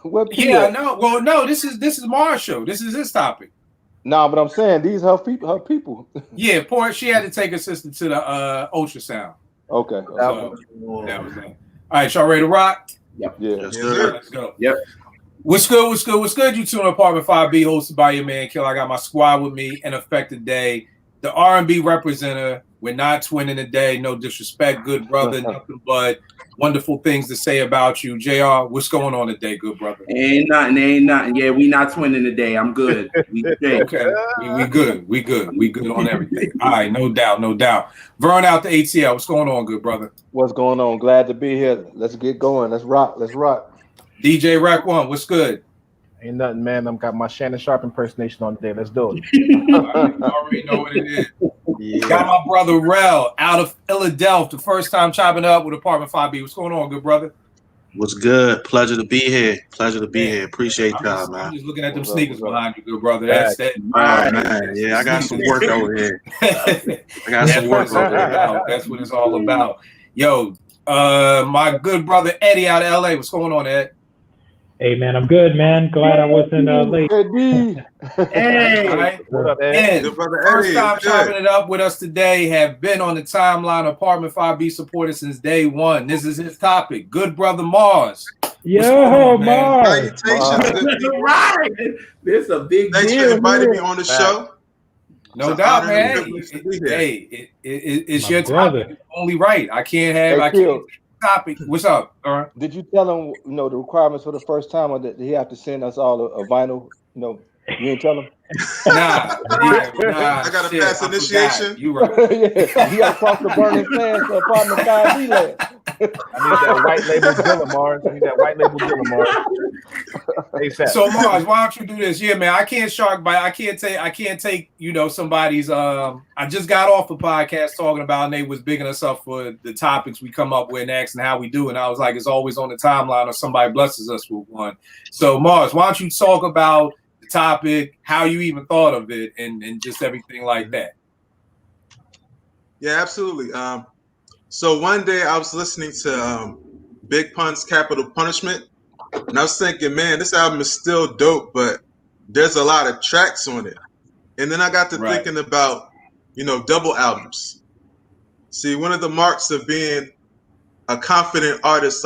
What Yeah, P no. Well, no. This is Mars' show. This is his topic. Nah, but I'm saying these her people. Her people. Yeah, poor. She had to take her sister to the ultrasound. Okay. That Okay. So that was, was that. All right, y'all ready to rock? yep. Yeah. Yes, Yes, sir. sir. Let's go. Yep. What's good? What's good? What's good? You two in Apartment 5B, hosted by your man Kill. I got my squad with me and Affected Day, the R&B representative. We're not twinning today. No disrespect, good brother. Nothing but wonderful things to say about you, Jr. What's going on today, good brother? Ain't nothing. Yeah, we not twinning today. I'm good. We straight. Okay, we good. We good. We good on everything. All right, no doubt, no doubt. Vern out the ATL. What's going on, good brother? What's going on? Glad to be here. Let's get going. Let's rock. Let's rock. DJ Rack One. What's good? Ain't nothing, man. I've got my Shannon Sharp impersonation on today. Let's do it. You already know what it is. Yeah. Got my brother Rel out of Philadelphia. The first time chopping up with Apartment 5B. What's going on, good brother? What's good? Pleasure to be here. Pleasure to be here. Appreciate I'm y'all, just, man. I'm just looking at them What's up, sneakers what's up? behind you, good brother. That's that. Oh, man. Yeah, I got some work over here. I got That's some what work it's all over here. about. That's what it's all about. Yo, my good brother Eddie out of LA. What's going on, Ed? Hey man, I'm good, man. Glad I wasn't late. Eddie. Hey. All right. What up, Ed? Ed, Good brother first Eddie. time What's good? chopping it up with us today, have been on the timeline Apartment 5B supporter since day one. This is his topic. Good brother Mars. Yo, going on, man? Mars. Salutations, good people. Right. This a big Thanks for deal. inviting me here. on the show. No It's an doubt, honor and man. a privilege to be here. Hey, it's My your brother. topic. It's only right. I can't Hey, take Kill. the topic. What's up? All right. Did you tell him, the requirements for the first time, or that he have to send us all a vinyl? You didn't tell him. Nah, yeah, nah. I gotta shit, pass I forgot. initiation? You right. Yeah, he got to cross the burning sands to apartment 5B land. I need that white label Dilla Mars. I need that white label Dilla Mars. ASAP. So Mars, why don't you do this? Yeah, man. I can't shark bite. I can't take somebody's. I just got off a podcast talking about, and they was bigging us up for the topics we come up with and asking how we do. And I was like, it's always on the timeline, or somebody blesses us with one. So Mars, why don't you talk about the topic, how you even thought of it, and just everything like that. Yeah, absolutely. So one day I was listening to Big Pun's Capital Punishment, and I was thinking, man, this album is still dope, but there's a lot of tracks on it. And then I got to Right. thinking about, double albums. See, one of the marks of being a confident artist,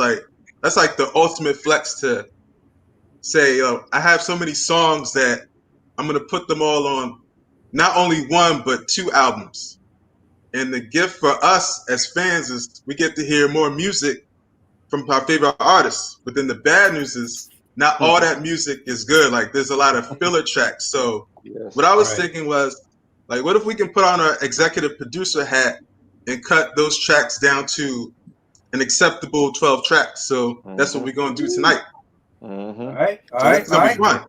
that's like the ultimate flex to say, I have so many songs that I'm gonna put them all on not only one but two albums. And the gift for us as fans is we get to hear more music from our favorite artists. But then the bad news is not all that music is good. Like there's a lot of filler tracks. So Yes. what I was Right. thinking was, like, what if we can put on our executive producer hat and cut those tracks down to an acceptable 12 tracks? So that's what we're gonna do tonight. Mm-hmm. All right, all So right, that's all gonna right. be fun.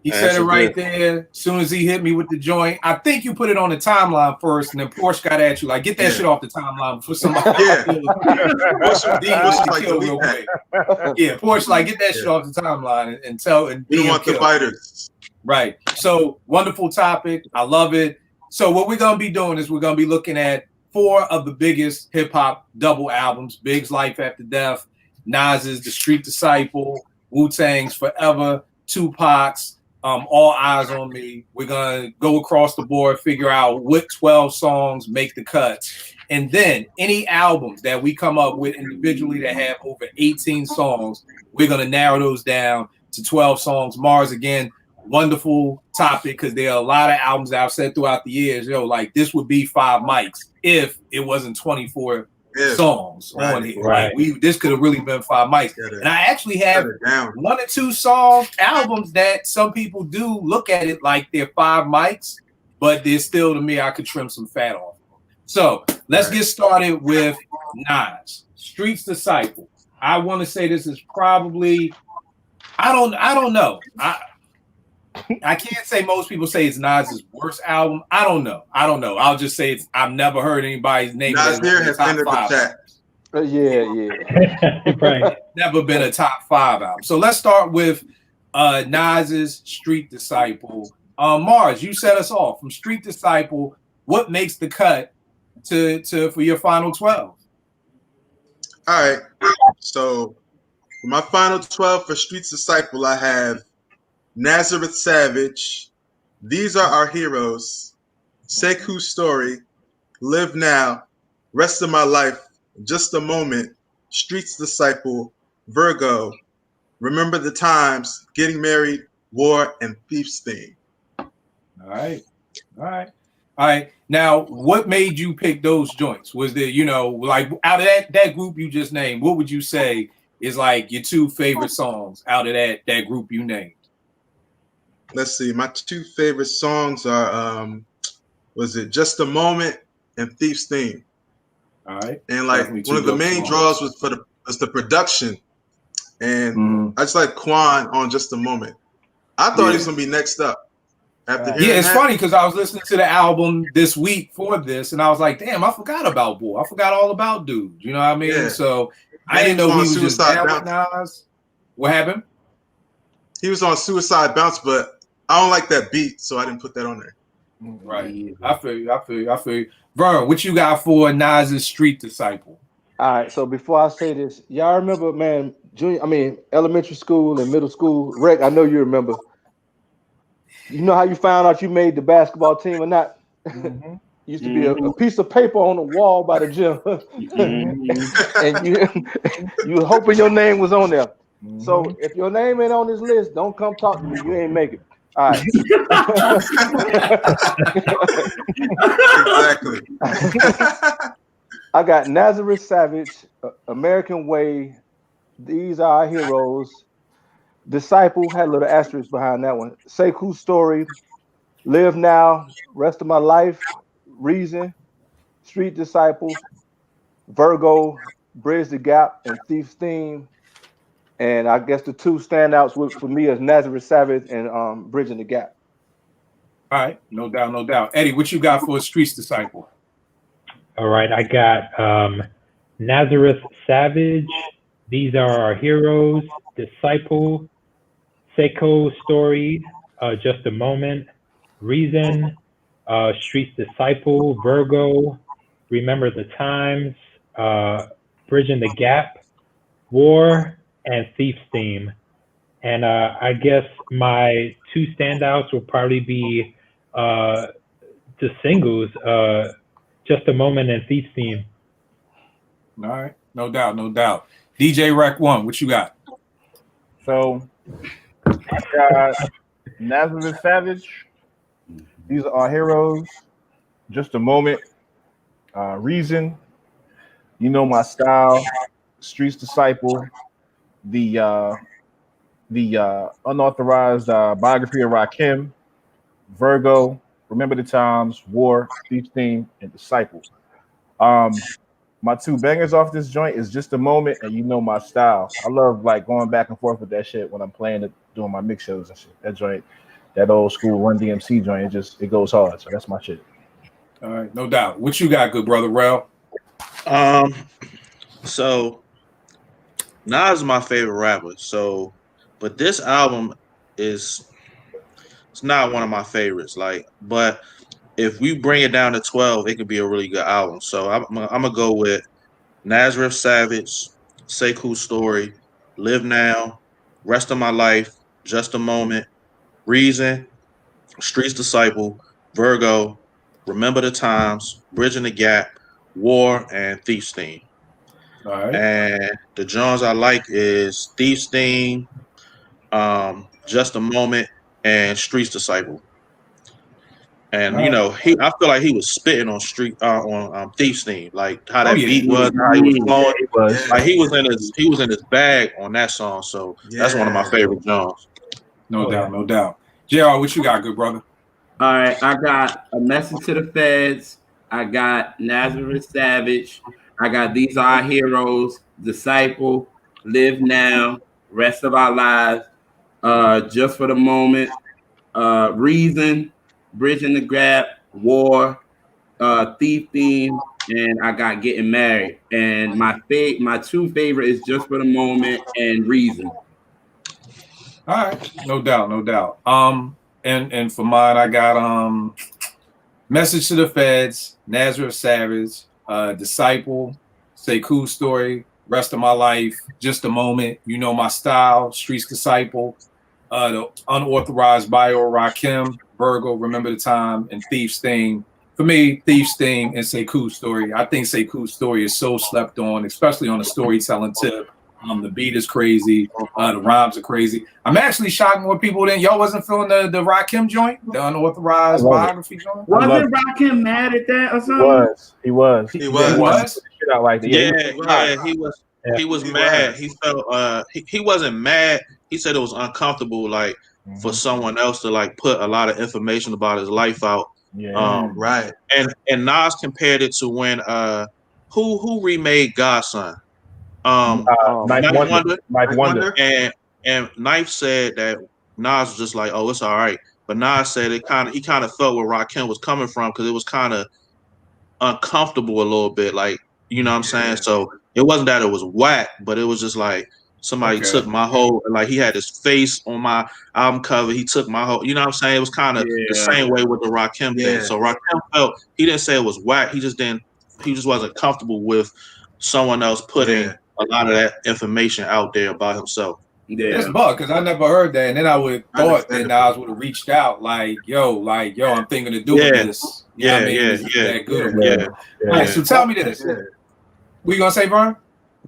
He That's said it a right good- there. As soon as he hit me with the joint, I think you put it on the timeline first, and then Porsche got at you like, "Get that Yeah. shit off the timeline before somebody." Yeah. Porsche, Porsche like kill delete real that. quick. Yeah, Porsche like, get that shit off the timeline and tell and We don't DM want the kill. biters. Right. So wonderful topic. I love it. So what we're gonna be doing is we're gonna be looking at 4 of the biggest hip hop double albums: Big's Life After Death, Nas's The Street Disciple, Wu-Tang's Forever, Tupac's All Eyes on Me. We're gonna go across the board, figure out what 12 songs make the cuts, and then any albums that we come up with individually that have over 18 songs, we're gonna narrow those down to 12 songs. Mars, again, wonderful topic because there are a lot of albums that I've said throughout the years, like this would be 5 mics if it wasn't 24 Yeah. songs Right. on here. Right. Like this could have really been 5 mics. Got it. And I actually have Cut it down. 1 or 2 song albums that some people do look at it like they're 5 mics, but there's still, to me, I could trim some fat off. So let's get started with Nas, Streets Disciple. I want to say this is probably, I don't know. I can't say most people say it's Nas's worst album. I don't know. I'll just say I've never heard anybody's name Nas as here has top entered the 5. chat. Yeah. Right. Never been a top 5 album. So let's start with Nas's Street Disciple. Mars, you set us off from Street Disciple. What makes the cut to for your final 12? All right. So For my final 12 for Streets Disciple, I have Nazareth Savage, These Are Our Heroes, Sekou Story, Live Now, Rest of My Life, Just a Moment, Streets Disciple, Virgo, Remember the Times, Getting Married, War, and Thief's Theme. All right. Now, what made you pick those joints? Was there, like out of that group you just named, what would you say is like your two favorite songs out of that group you named? Let's see. My two favorite songs are was it Just a Moment and Thief's Theme. All right. And like one of the main draws was the production. And I just like Quan on Just a Moment. I thought he was gonna be next up. After hearing it's that. funny because I was listening to the album this week for this, and I was like, "Damn, I forgot about Boy. I forgot all about Dude." You know what I mean? Yeah. So I didn't know he was just Suicide down with Nas. What happened? He was on Suicide Bounce, but I don't like that beat, so I didn't put that on there. Right. I feel you. Vern, what you got for Nas's Street Disciple? All right, so before I say this, y'all remember, man, elementary school and middle school. Rick, I know you remember. You know how you found out you made the basketball team or not? Used to be a piece of paper on the wall by the gym, and you were hoping your name was on there. So if your name ain't on this list, don't come talk to me. You ain't make it. All right. Exactly. I got Nazareth Savage, American Way, These Are Our Heroes, Disciple, had a little asterisk behind that one, Sekou Story, Live Now, Rest of My Life, Reason, Street Disciple, Virgo, Bridge the Gap, and Thief's Theme. And I guess the two standouts for me is Nazareth Savage and Bridging the Gap. All right, no doubt. Eddie, what you got for a Streets Disciple? All right, I got Nazareth Savage, These Are Our Heroes, Disciple, Sekou Story, Just a Moment, Reason, Streets Disciple, Virgo, Remember the Times, Bridging the Gap, War, and Thief's Theme. And I guess my two standouts will probably be the singles, Just a Moment and Thief's Theme. All right, no doubt. DJ Rec 1, what you got? So I got Nazareth Savage, These Are Our Heroes, Just a Moment, Reason, You Know My Style, Streets Disciple, the unauthorized biography of Rakim, Virgo, Remember the Times, War, Thief's Theme, and Disciple. My two bangers off this joint is Just a Moment and You Know My Style. I love like going back and forth with that shit when I'm playing it, doing my mix shows and shit. That joint, that old school Run DMC joint, it goes hard. So that's my shit. All right, no doubt. What you got, good brother Rel? So Nas is my favorite rapper. So, but this album it's not one of my favorites. But if we bring it down to 12, it could be a really good album. So I'm gonna go with Nazareth Savage, Sekou Story, Live Now, Rest of My Life, Just a Moment, Reason, Streets Disciple, Virgo, Remember the Times, Bridging the Gap, War, and Thief's Theme. All right. And the genres I like is Thief's Theme, Just a Moment, and Streets Disciple. And I feel like he was spitting on Thief's Theme, like how that beat was, how he was flowing. Like he was in his bag on that song. So that's one of my favorite genres. No doubt. JR, what you got, good brother? All right, I got A Message to the Feds. I got Nazareth Savage. I got These Are Our Heroes, Disciple, Live Now, Rest of Our Lives, Just for the Moment, Reason, Bridging the Gap, War, Thief Theme, and I got Getting Married. And my two favorite is Just for the Moment and Reason. All right, no doubt. And for mine, I got Message to the Feds, Nazareth Savage, Disciple, Sekou Story, Rest of My Life, Just a Moment, You Know My Style, Streets Disciple, the Unauthorized Bio, Rakim, Virgo, Remember the Time, and Thief's Theme. For me, Thief's Theme and Sekou's Story. I think Sekou's Story is so slept on, especially on the storytelling tip. The beat is crazy. The rhymes are crazy. I'm actually shocked more people than y'all wasn't feeling the Rakim joint, the Unauthorized biography joint. Wasn't Rakim mad at that or something? He was. He was. Shit out like that. He was mad. He felt he wasn't mad. He said it was uncomfortable, like for someone else to like put a lot of information about his life out. Right. And Nas compared it to when who remade Godson? Knife Wonder. And Knife said that Nas was just like, oh, it's all right. But Nas said he kind of felt where Rakim was coming from because it was kind of uncomfortable a little bit, like, you know what I'm saying? So it wasn't that it was whack, but it was just like somebody took my whole, like he had his face on my album cover. He took my whole, you know what I'm saying? It was kind of the same way with the Rakim thing. So Rakim felt, he didn't say it was whack. He just wasn't comfortable with someone else putting a lot of that information out there about himself. It's bug because I never heard that, and then I would have thought that Nas would have reached out like, yo, I'm thinking of doing this. You know what I mean? Is that good? All right, so tell me this. What you gonna say, Vern?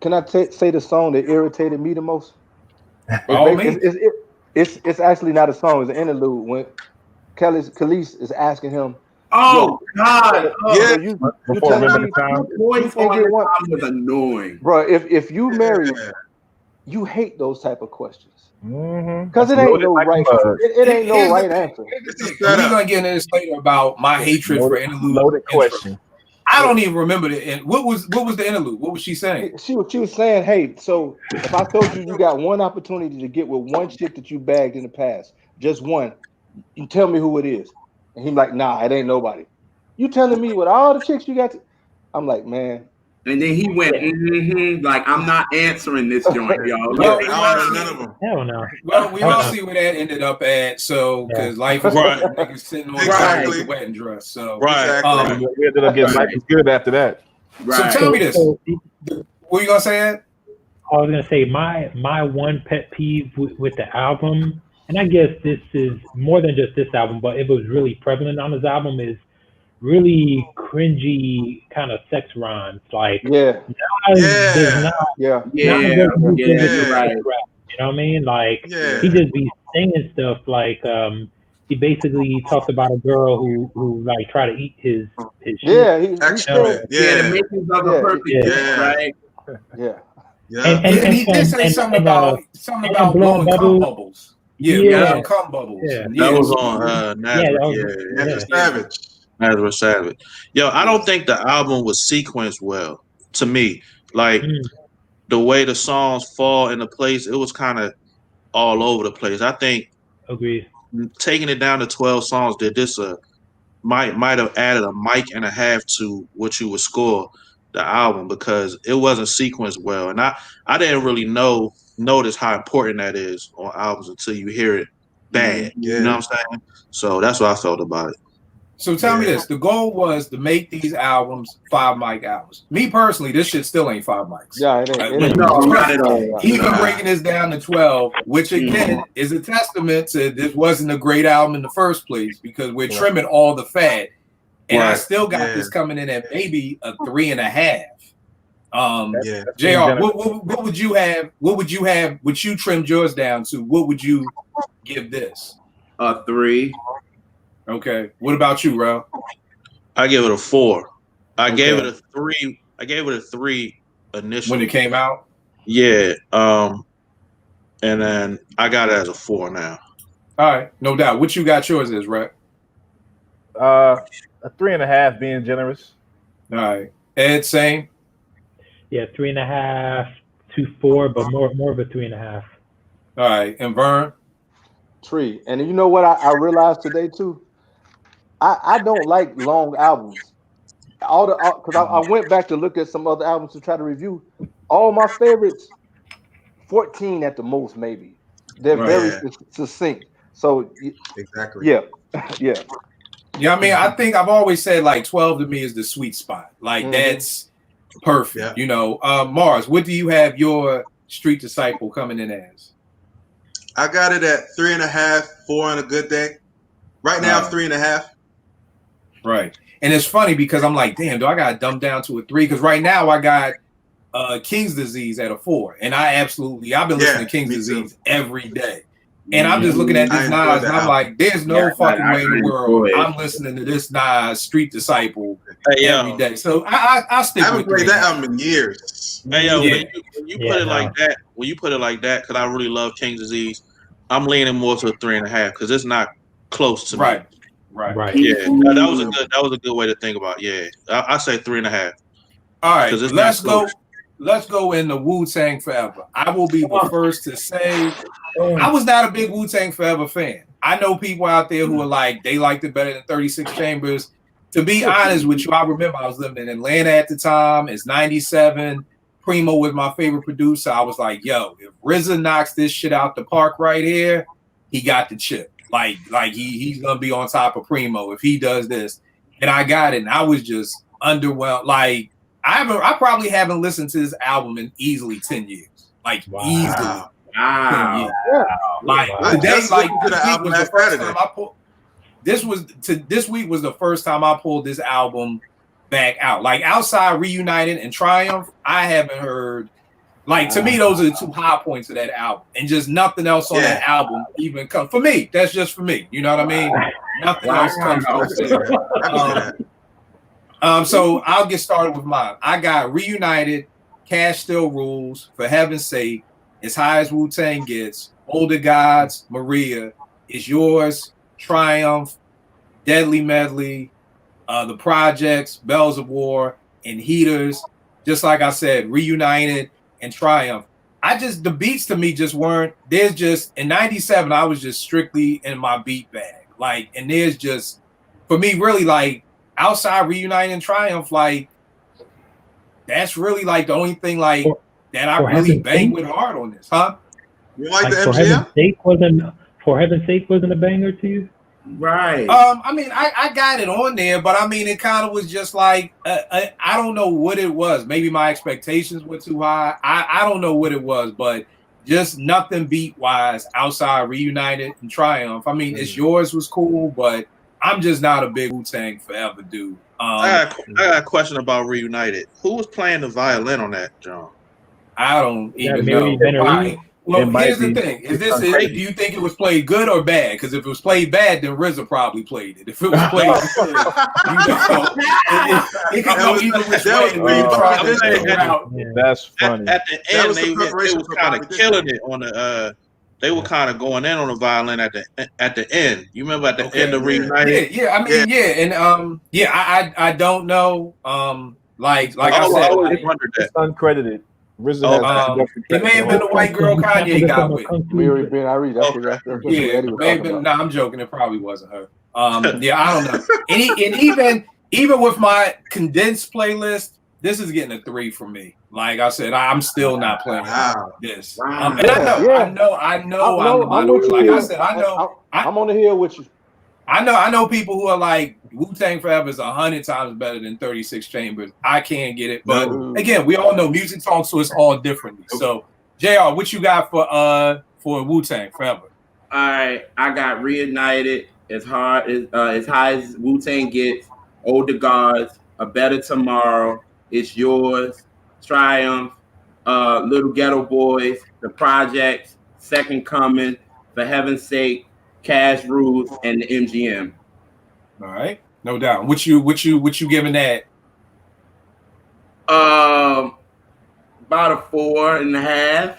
Can I say the song that irritated me the most? It's actually not a song. It's an interlude when Khalees is asking him. Oh God! Yeah, you Before Remember the Time. Was annoying, bro. If you married, you hate those type of questions because it ain't no right answer. We're gonna get into this later about my hatred for interlude. Loaded question. I don't even remember the what was the interlude? What was she saying? She was saying, hey, so if I told you got one opportunity to get with one chick that you bagged in the past, just one, you tell me who it is. And he's like, nah, it ain't nobody. You telling me with all the chicks you got? I'm like, man. And then he went, like, I'm not answering this joint, y'all. None of them. Hell no. Well, we all see where that ended up at. So, because life is niggas sitting on the wedding dress. So, we ended up getting life is good after that. So tell me this. What you gonna say, Ed? I was gonna say my one pet peeve with the album, and I guess this is more than just this album, but it was really prevalent on his album, is really cringy kind of sex rhymes. Like, right. You know what I mean? Like, he just be singing stuff like, he basically talked about a girl who like tried to eat his shit. The makings of a perfect right? And he did say something about blowing cum bubbles. Cum bubbles. That was on Nazareth. Savage. Nazareth Savage. Yo, I don't think the album was sequenced well to me. Like the way the songs fall into place, it was kind of all over the place. I think taking it down to 12 songs did this might have added a mic and a half to what you would score the album because it wasn't sequenced well. And I didn't really notice how important that is on albums until you hear it bad. You know what I'm saying? So that's what I felt about it. So tell me this: the goal was to make these albums 5 mic albums. Me personally, this shit still ain't 5 mics. Yeah, it ain't. Not at all. Even breaking this down to 12, which again is a testament to this wasn't a great album in the first place because we're trimming all the fat, and I still got this coming in at maybe a 3.5. JR, what would you have? What would you have? Would you trim yours down to? What would you give this? A 3. Okay. What about you, Ralph? I give it a 4. I gave it a 3. I gave it a 3 initially when it came out. Yeah. And then I got it as a 4 now. All right, no doubt. What you got yours is, right? A 3.5 being generous. All right. Ed, same. Yeah, 3.5 to 4, but more of a 3.5. All right, and Vern? 3. And you know what I realized today too? I don't like long albums. Because I went back to look at some other albums to try to review. All my favorites, 14 at the most, maybe. They're very succinct. So exactly. Yeah. Yeah, I mean, I think I've always said like 12 to me is the sweet spot. Like that's Perfect. Yeah. You know, Mars, what do you have your Street Disciple coming in as? I got it at 3.5, 4 on a good day. Right now, Right. 3.5. Right. And it's funny because I'm like, damn, do I got to dumb down to a 3? Because right now I got King's Disease at a 4. And I've been listening to King's me too. Disease every day. And I'm just looking at I this enjoyed Nas, that and I'm album. like, there's no Yeah, fucking I way in the enjoyed world it. I'm listening to this Nas Street Disciple Hey, every yo. day. So I'll stick I haven't with played 3. that album in years. Hey, yo, Yeah. when you Yeah, put it no. like that, because I really love King's Disease, I'm leaning more to a 3.5 because it's not close to me. Right. Yeah, that was a good way to think about it. Yeah, I say 3.5. All right, 'Cause it's let's not close. go. Let's go in the Wu-Tang Forever. I will be the first to say I was not a big Wu-Tang Forever fan. I know people out there who are like, they liked it better than 36 Chambers. To be honest with you, I remember I was living in Atlanta at the time. It's 97. Primo was my favorite producer. I was like, yo, if RZA knocks this shit out the park right here, he got the chip. Like he's gonna be on top of Primo if he does this. And I got it, and I was just underwhelmed. Like I probably haven't listened to this album in easily 10 years. Like easily 10 Wow. years. Yeah. Like Wow. today, Just like listened to the this week album was the last first Saturday. time I pulled. This week was the first time I pulled this album back out. Like outside Reunited and Triumph, I haven't heard. Like to me, those are the 2 high points of that album, and just nothing else on that album even comes for me. That's just for me. You know what I mean? Nothing else comes close to it. I can see that. So I'll get started with mine. I got Reunited, Cash Still Rules, For Heaven's Sake, As High as Wu-Tang Gets, Older Gods, Maria, Is Yours, Triumph, Deadly Medley, The Projects, Bells of War, and Heaters. Just like I said, Reunited and Triumph. The beats to me just weren't, there's just, in 97, I was just strictly in my beat bag. Like, and there's just, for me, really like, outside Reunited and Triumph, like, that's really like the only thing like that I For really heaven's bang sake? with hard on this, huh? You like the For MGM? Heaven's Sake wasn't a banger to you? Right. I mean, I got it on there, but I mean, it kind of was just like I don't know what it was. Maybe my expectations were too high. I don't know what it was, but just nothing beat wise outside Reunited and Triumph. I mean, It's Yours was cool, but I'm just not a big Wu-Tang Forever dude. I got a question about Reunited. Who was playing the violin on that, John? I don't even Mary know. Benner Why? Reed? Well, It might here's the be. thing: do you think it was played good or bad? Because if it was played bad, then RZA probably played it. If it was played good, you know, it could go either which way. that was We tried to pretty figure out. Yeah. That's funny. At the That end, was they the was preparation for kind of Bobby killing it on the. They were kind of going in on the violin at the end. You remember at the Okay, end of yeah. Reunited? Yeah. I mean, and I don't know. Like I I said, always like, wondered that. It's uncredited. RZA has it may have been the white girl Kanye got with. Mary Ben Irene. That's what Yeah, Eddie was maybe. talking No, about. I'm joking. It probably wasn't her. Yeah, I don't know. And even with my condensed playlist, this is getting a 3 from me. Like I said, I'm still not playing Wow. this. Wow. And I know. I'm I'm with you. like I said, I know. I'm on the hill with you. I know people who are like Wu-Tang Forever is 100 times better than 36 Chambers. I can't get it, but No. again, we all know music talks to us all differently. So, JR, what you got for Wu-Tang Forever? All right, I got Reunited, as high as Wu-Tang Gets, Older Gods, A Better Tomorrow, It's Yours, Triumph, Little Ghetto Boys, The Projects, Second Coming, For Heaven's Sake, Cash Rules, and the MGM. All right, no doubt. What you giving that? About a 4.5.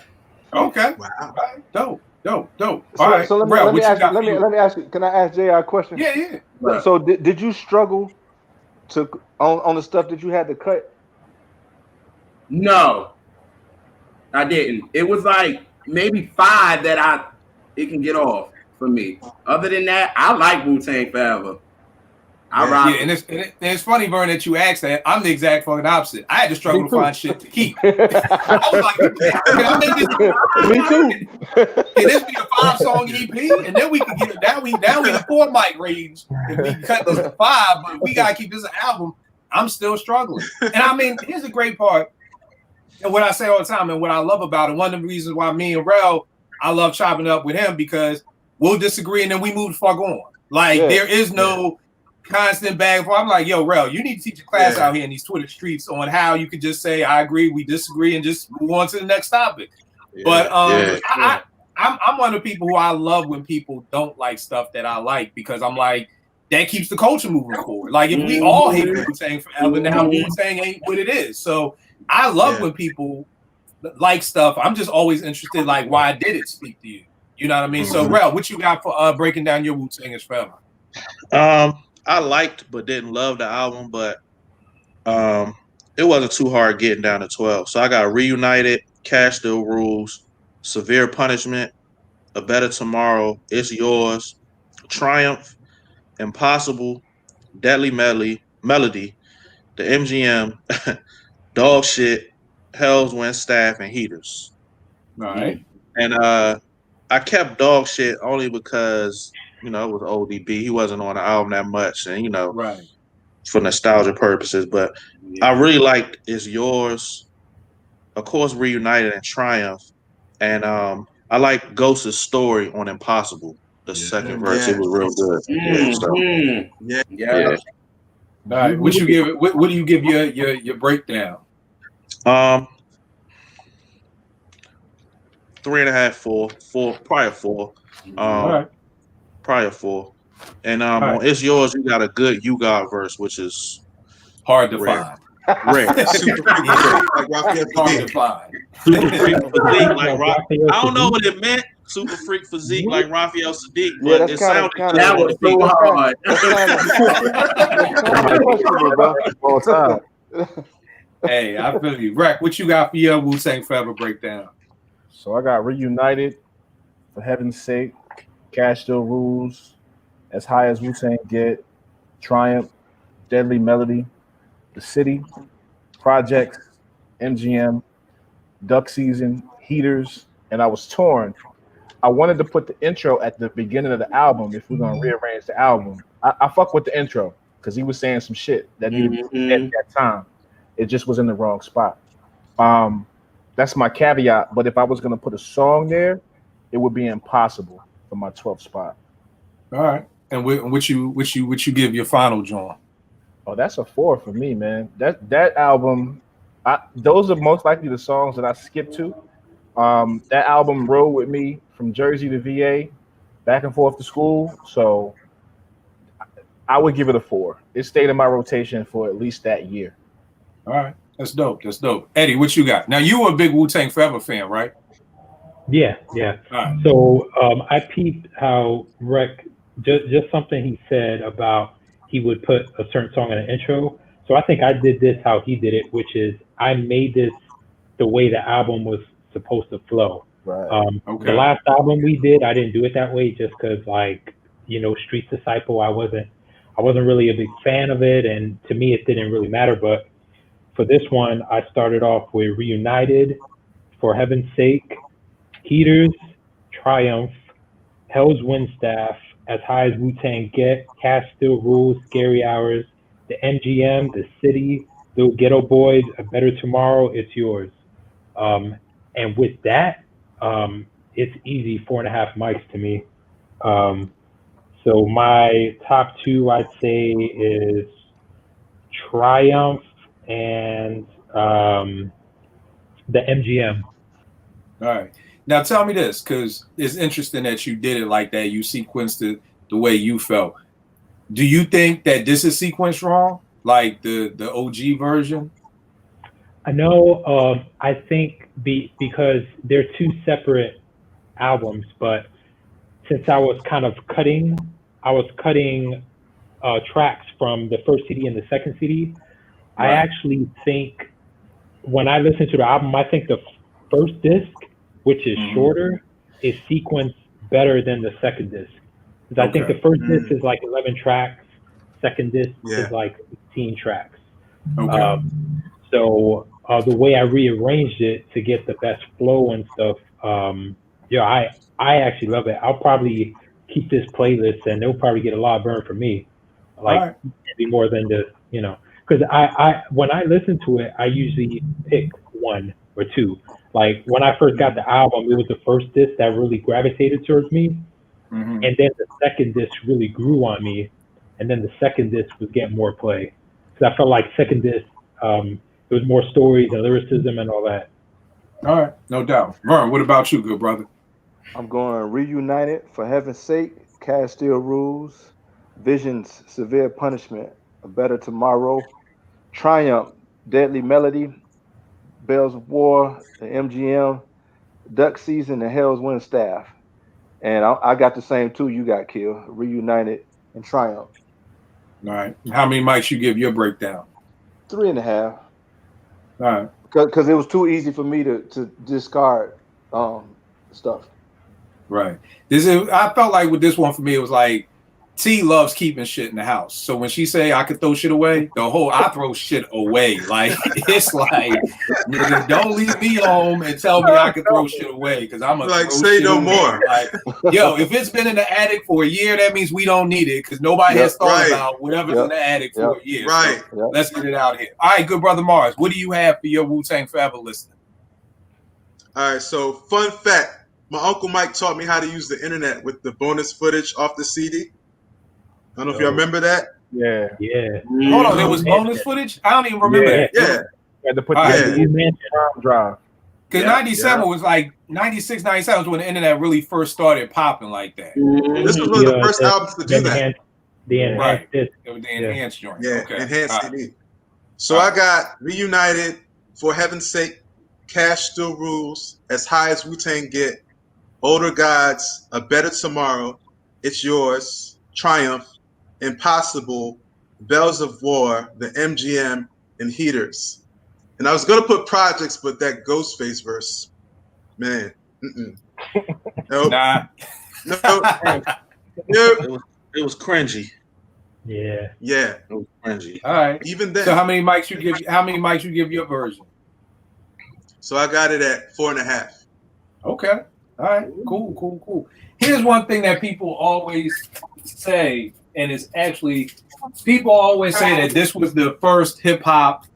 Okay, Wow. all right. Dope. All So, right, so let Brad, me what you ask got you. for you? Let me ask you. Can I ask JR a question? Yeah. So did you struggle to on the stuff that you had to cut? No, I didn't. It was like maybe 5 that it can get off for me. Other than that, I like Wu-Tang Forever. I rock. Yeah, and it's funny, Vern, that you asked that. I'm the exact fucking opposite. I had to struggle to find shit to keep. I was like, can I make this? Me too. Can this be a 5-song EP? And then we can get it down. We the 4 mic range. If we cut this to 5, but we gotta keep this an album. I'm still struggling. And I mean, here's the great part, and what I say all the time, and what I love about it. One of the reasons why me and Rel, I love chopping up with him because we'll disagree and then we move the fuck on. Like there is no constant back and forth. I'm like, yo, Rel, you need to teach a class out here in these Twitter streets on how you could just say I agree, we disagree, and just move on to the next topic. But I'm one of the people who I love when people don't like stuff that I like, because I'm like, that keeps the culture moving forward. Like if we all hate Wu-Tang forever, now Wu-Tang ain't what it is. So I love when people like stuff. I'm just always interested, like, why did it speak to you? You know what I mean? So Rel, what you got for breaking down your Wu-Tang is Forever? I liked but didn't love the album, but it wasn't too hard getting down to 12. So I got Reunited, Cash Still Rules, Severe Punishment, A Better Tomorrow, It's Yours, Triumph, Impossible, Deadly Melody, the MGM, Dog Shit, Hell's Went Staff, and Heaters. All right. And I kept Dog Shit only because, you know, it was ODB. He wasn't on the album that much, and, you know, for nostalgia purposes. But I really liked It's Yours, of course, Reunited, and Triumph. And I like Ghost's story on Impossible. The second verse, it was real good. All right, what you give it? What do you give your breakdown? 3.5, 4, probably a 4. Probably a 4. And on It's Yours, you got a good You God verse, which is hard to find. Rare. Super freak like Raphael Hard to find. Super freak physique like I don't know what it meant. Super freak physique like Raphael Sadiq, but it sounded that was so hard. All time. Hey, I feel you. Rec, what you got for your Wu-Tang Forever breakdown? So I got Reunited, For Heaven's Sake, Cash Still Rules, As High as Wu-Tang Get, Triumph, Deadly Melody, The City, Projects, MGM, Duck Season, Heaters, and I was torn. I wanted to put the intro at the beginning of the album if we're gonna rearrange the album. I fuck with the intro because he was saying some shit that needed to be at that time. It just was in the wrong spot. That's my caveat. But if I was gonna put a song there, it would be Impossible for my 12th spot. All right. And what you give your final, John? Oh, that's a 4 for me, man. That album, those are most likely the songs that I skip to. That album rode with me from Jersey to VA, back and forth to school. So I would give it a 4. It stayed in my rotation for at least that year. All right. That's dope. That's dope. Eddie, what you got? Now, you were a big Wu-Tang Forever fan, right? Yeah. All right. So I peeped how Rec, just something he said about he would put a certain song in an intro. So I think I did this how he did it, which is I made this the way the album was supposed to flow. Right. The last album we did, I didn't do it that way just because, like, you know, Street Disciple, I wasn't really a big fan of it, and to me it didn't really matter. But for this one, I started off with Reunited, For Heaven's Sake, Heaters, Triumph, Hell's Windstaff, As High as Wu-Tang Get, Cash Still Rules, Scary Hours, the MGM, The City, Little Ghetto Boys, A Better Tomorrow, It's Yours. And with that, it's easy 4.5 mics to me. So my top 2, I'd say, is Triumph and the MGM. All right. Now tell me this, because it's interesting that you did it like that. You sequenced it the way you felt. Do you think that this is sequenced wrong, like the OG version? I know. I think because they're 2 separate albums, but since I was cutting tracks from the first CD and the second CD. Right. I actually think when I listen to the album, I think the first disc, which is shorter, is sequenced better than the second disc. Because I think the first disc is like 11 tracks, second disc is like 18 tracks. So the way I rearranged it to get the best flow and stuff, I actually love it. I'll probably keep this playlist, and they'll probably get a lot of burn from me, like maybe more than the because I when I listen to it, I usually pick one or two. Like when I first got the album, it was the first disc that really gravitated towards me, Mhm. and then the second disc really grew on me, and then the second disc was getting more play because I felt like second disc, it was more stories and lyricism and all that. All right, no doubt. Vern, what about you, good brother? I'm going Reunited, For Heaven's Sake, Cash Still Rules, Vision's Severe Punishment, A Better Tomorrow, Triumph, Deadly Melody, Bells of War, the MGM, Duck Season, and Hell's Wind Staff. And I got the same two you got, Kill, Reunited and Triumph. All right. How many mics you give your breakdown? 3.5. All right. Because it was too easy for me to discard stuff. Right. I felt like with this one for me, it was like T loves keeping shit in the house. So when she say I could throw shit away, I throw shit away. Like it's like, nigga, don't leave me home and tell me I could throw shit away because I'm gonna Like, throw say shit no away. more. Like, yo, if it's been in the attic for a year, that means we don't need it because nobody has thought Right. about whatever's in the attic for a year. Right. So let's get it out here. All right, good brother Mars, what do you have for your Wu-Tang Forever listening? All right, so fun fact. My Uncle Mike taught me how to use the internet with the bonus footage off the CD. I don't know if y'all remember that. Yeah. Yeah. Hold on, there was bonus footage? I don't even remember that. Yeah. You had to put All the right. CD drive. Because 97 was like 96, 97 was when the internet really first started popping like that. This was one of the first albums to do that. The enhanced Right. disc. It was the enhanced joint. Yeah, Okay. enhanced All right. CD. So I got Reunited, For Heaven's Sake, Cash Still Rules, As High as Wu-Tang Get, Older Gods, A Better Tomorrow, It's Yours, Triumph, Impossible, Bells of War, the MGM, and Heaters. And I was gonna put Projects, but that Ghostface verse, man, nope, Nah. nope. It was cringy. Yeah. Yeah, It was cringy. All right. even then. So how many mics you give your version? So I got it at 4.5. Okay. All right. Cool. Here's one thing that people always say, and it's actually people always say that this was the first hip hop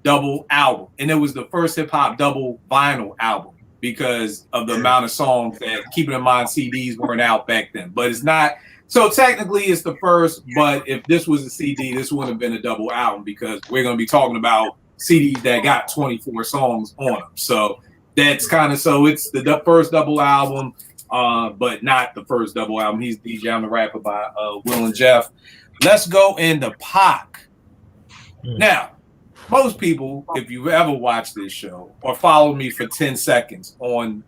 double album, and it was the first hip hop double vinyl album because of the amount of songs that, keeping in mind, CDs weren't out back then. But it's not. So technically, it's the first. But if this was a CD, this wouldn't have been a double album because we're going to be talking about CDs that got 24 songs on them. So that's kind of it's the first double album, but not the first double album. He's DJ I'm the Rapper by Will and Jeff. Let's go into Pac. Now, most people, if you've ever watched this show or followed me for 10 seconds on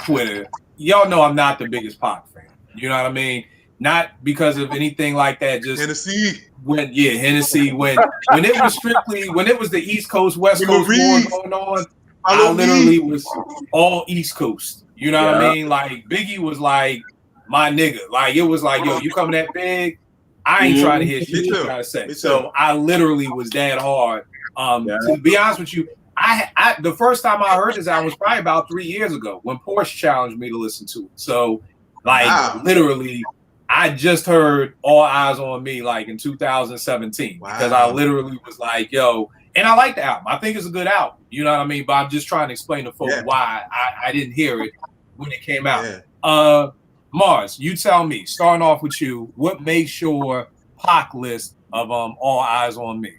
Twitter, y'all know I'm not the biggest Pac fan. You know what I mean? Not because of anything like that. Just Hennessy. Hennessy. When it was strictly, when it was the East Coast, West Coast war going on, I literally was all East Coast. You know what I mean? Like Biggie was like my nigga. Like it was like, yo, you coming that big? I ain't trying to hear shit you gotta say. So I literally was that hard. To be honest with you, I the first time I heard this album was probably about 3 years ago when Porsche challenged me to listen to it. So like literally, I just heard All Eyes on Me like in 2017 because I literally was like, yo, and I like the album. I think it's a good album. You know what I mean? But I'm just trying to explain to folks why I didn't hear it when it came out. Mars, you tell me, starting off with you, what makes your Pac list of All Eyes on Me?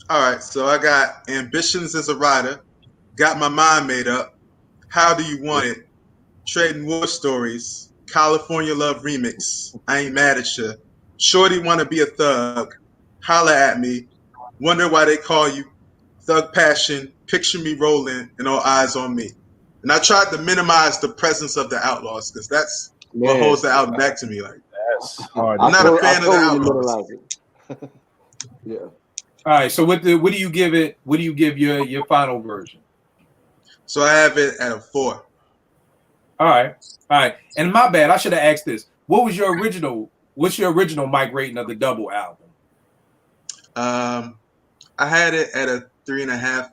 All right, so I got Ambitions as a Rider, Got My Mind Made Up, How Do You Want It, Trading War Stories, California Love Remix, I Ain't Mad at You, Shorty Wanna Be a Thug, Holla at Me, Wonder Why They Call You, Thug Passion, Picture Me Rolling, and All Eyes on Me. And I tried to minimize the presence of the Outlaws because that's what holds the album back to me. Like, I'm not a fan of the Outlaws. Yeah. All right. So what do you give it? What do you give your final version? So I have it at a 4. All right. And my bad. I should have asked this. What's your original mic rating of the double album? I had it at a 3.5.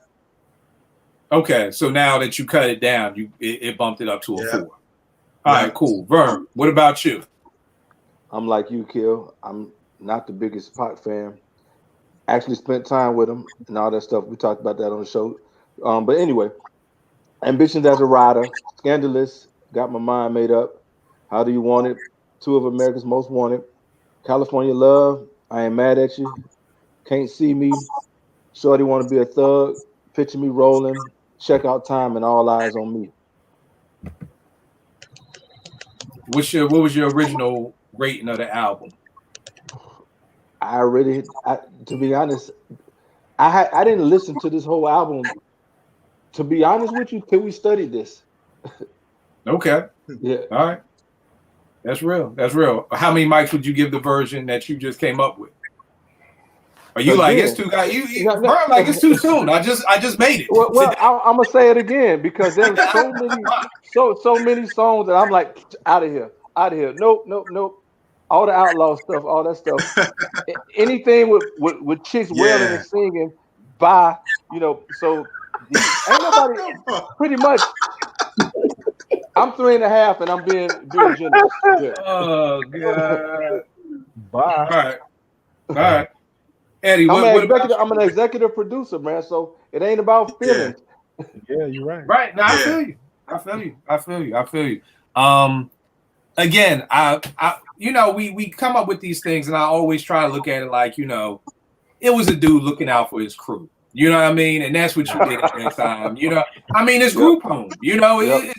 Okay, so now that you cut it down, it bumped it up to a 4. All right, cool. Vern, what about you? I'm like you, Kill. I'm not the biggest Pac fan. Actually spent time with him and all that stuff. We talked about that on the show. But anyway, Ambitions as a Rider, Scandalous, Got My Mind Made Up, How Do You Want It, Two of America's Most Wanted, California Love, I Ain't Mad at You, Can't See Me, Shorty Want to Be a Thug, Picture Me Rolling, Check Out Time, and All Eyes on Me. What was your original rating of the album? To be honest, I didn't listen to this whole album. To be honest with you, till we studied this. Okay. Yeah. All right. That's real. That's real. How many mics would you give the version that you just came up with? Are you like it's too guys? Bro, I'm like it's too soon. I just made it. Well, I'm gonna say it again because there's so many songs that I'm like out of here. Nope. All the outlaw stuff, all that stuff. Anything with chicks wailing and singing by, so ain't nobody pretty much. I'm 3.5 and I'm being generous. Yeah. Oh god. Bye. All right. Eddie, I'm an executive producer, man. So it ain't about feelings. Yeah, you're right. Right. No, I feel you. Again, I we come up with these things, and I always try to look at it like, it was a dude looking out for his crew. You know what I mean? And that's what you did at that time. It's group home.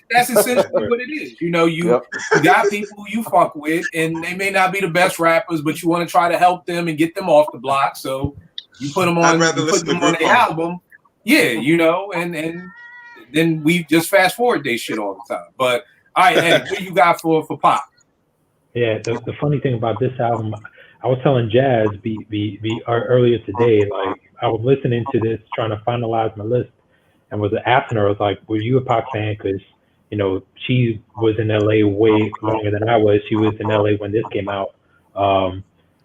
That's essentially what it is. You got people you fuck with, and they may not be the best rappers, but you want to try to help them and get them off the block. So you put them on the album. Yeah, and then we just fast forward they shit all the time. But all right, Eddie, what you got for Pop? Yeah, the funny thing about this album, I was telling Jazz earlier today, like I was listening to this, trying to finalize my list, and was asking her, I was like, "Were you a Pac fan?" Because she was in LA way longer than I was. She was in LA when this came out.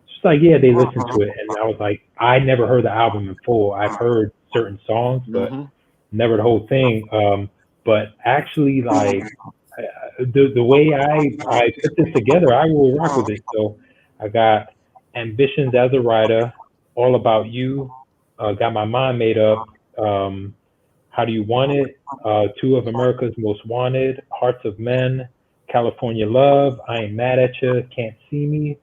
She's like, "Yeah, they listened to it," and I was like, "I never heard the album in full. I've heard certain songs, but never the whole thing." But actually, like the way I put this together, I will rock with it. So I got Ambitions as a Rider, All About You, Got My Mind Made Up, How Do You Want It, Two of America's Most Wanted, Hearts of Men, California Love, I Ain't Mad at You, Can't See Me,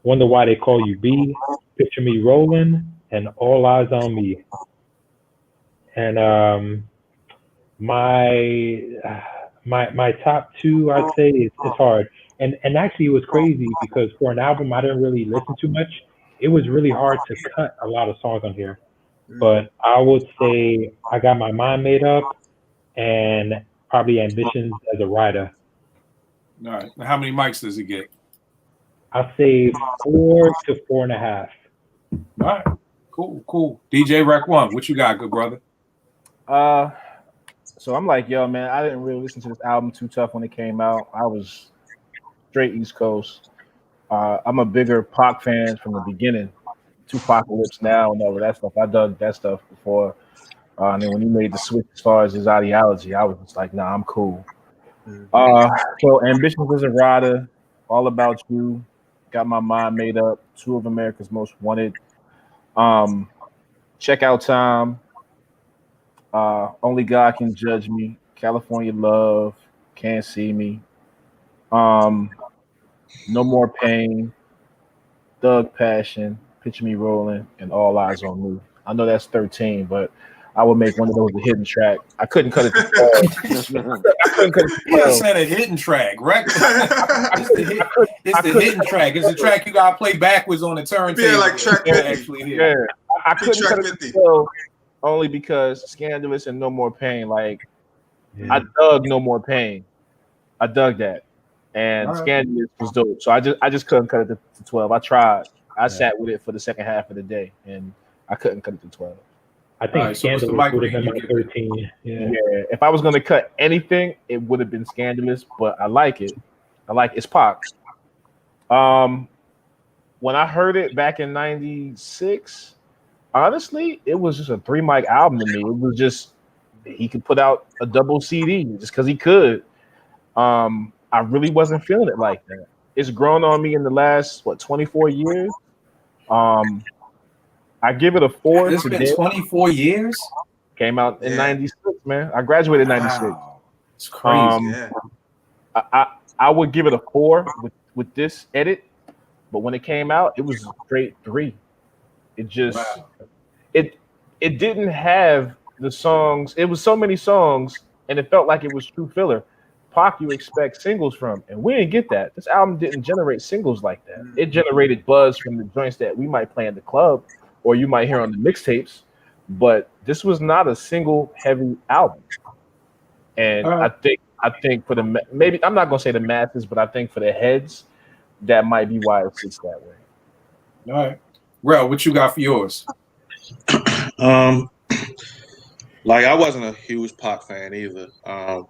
Wonder Why They Call You B, Picture Me Rolling, and All Eyes on Me. And my top two, I'd say, it's hard. And actually, it was crazy because for an album I didn't really listen to much. It was really hard to cut a lot of songs on here. But I would say I Got My Mind Made Up and probably Ambitions as a Rider. All right. How many mics does it get? I'll say 4 to 4.5. All right. Cool. DJ Rec One, what you got, good brother? So I'm like, yo, man, I didn't really listen to this album too tough when it came out. I was straight East Coast. I'm a bigger Pac fan from the beginning. Tupacalypse Now and all of that stuff. I dug that stuff before. And then when he made the switch as far as his ideology, I was just like, nah, I'm cool. So Ambitions as a Rider, All About You, Got My Mind Made Up, Two of America's Most Wanted, Check Out Time, Only God Can Judge Me, California Love, Can't See Me, No More Pain, Thug Passion, Picture Me Rolling, and All Eyes on Me. I know that's 13, but I would make one of those a hidden track. I couldn't cut it to 12. You said a hidden track, right? It's the hidden track. It's the track you got to play backwards on the turntable. Yeah, like track 50. Actually, yeah. I couldn't cut it to 12 only because Scandalous and No More Pain. Like, I dug No More Pain. I dug that. And Scandalous was dope. So I just couldn't cut it to 12. I tried. I sat with it for the second half of the day, and I couldn't cut it to 12. I think Scandalous would have been my 13. Yeah. If I was going to cut anything, it would have been Scandalous, but I like it. It's Pac. When I heard it back in 96, honestly, it was just a 3-mic album to me. It was just, he could put out a double CD just because he could. I really wasn't feeling it like that. It's grown on me in the last 24 years. I give it a 4. It's been 24 years. Came out in Yeah. '96, man. I graduated in '96. Wow. It's crazy. Yeah. I would give it a 4 with this edit, but when it came out, it was a straight 3. It just Wow. it didn't have the songs. It was so many songs, and it felt like it was true filler. Pac, you expect singles from, and we didn't get that. This album didn't generate singles like that. It generated buzz from the joints that we might play in the club, or you might hear on the mixtapes. But this was not a single heavy album, and All right. I think for the maybe I'm not gonna say the masses, but I think for the heads, that might be why it sits that way. All right. Rel, what you got for yours? Like I wasn't a huge Pac fan either.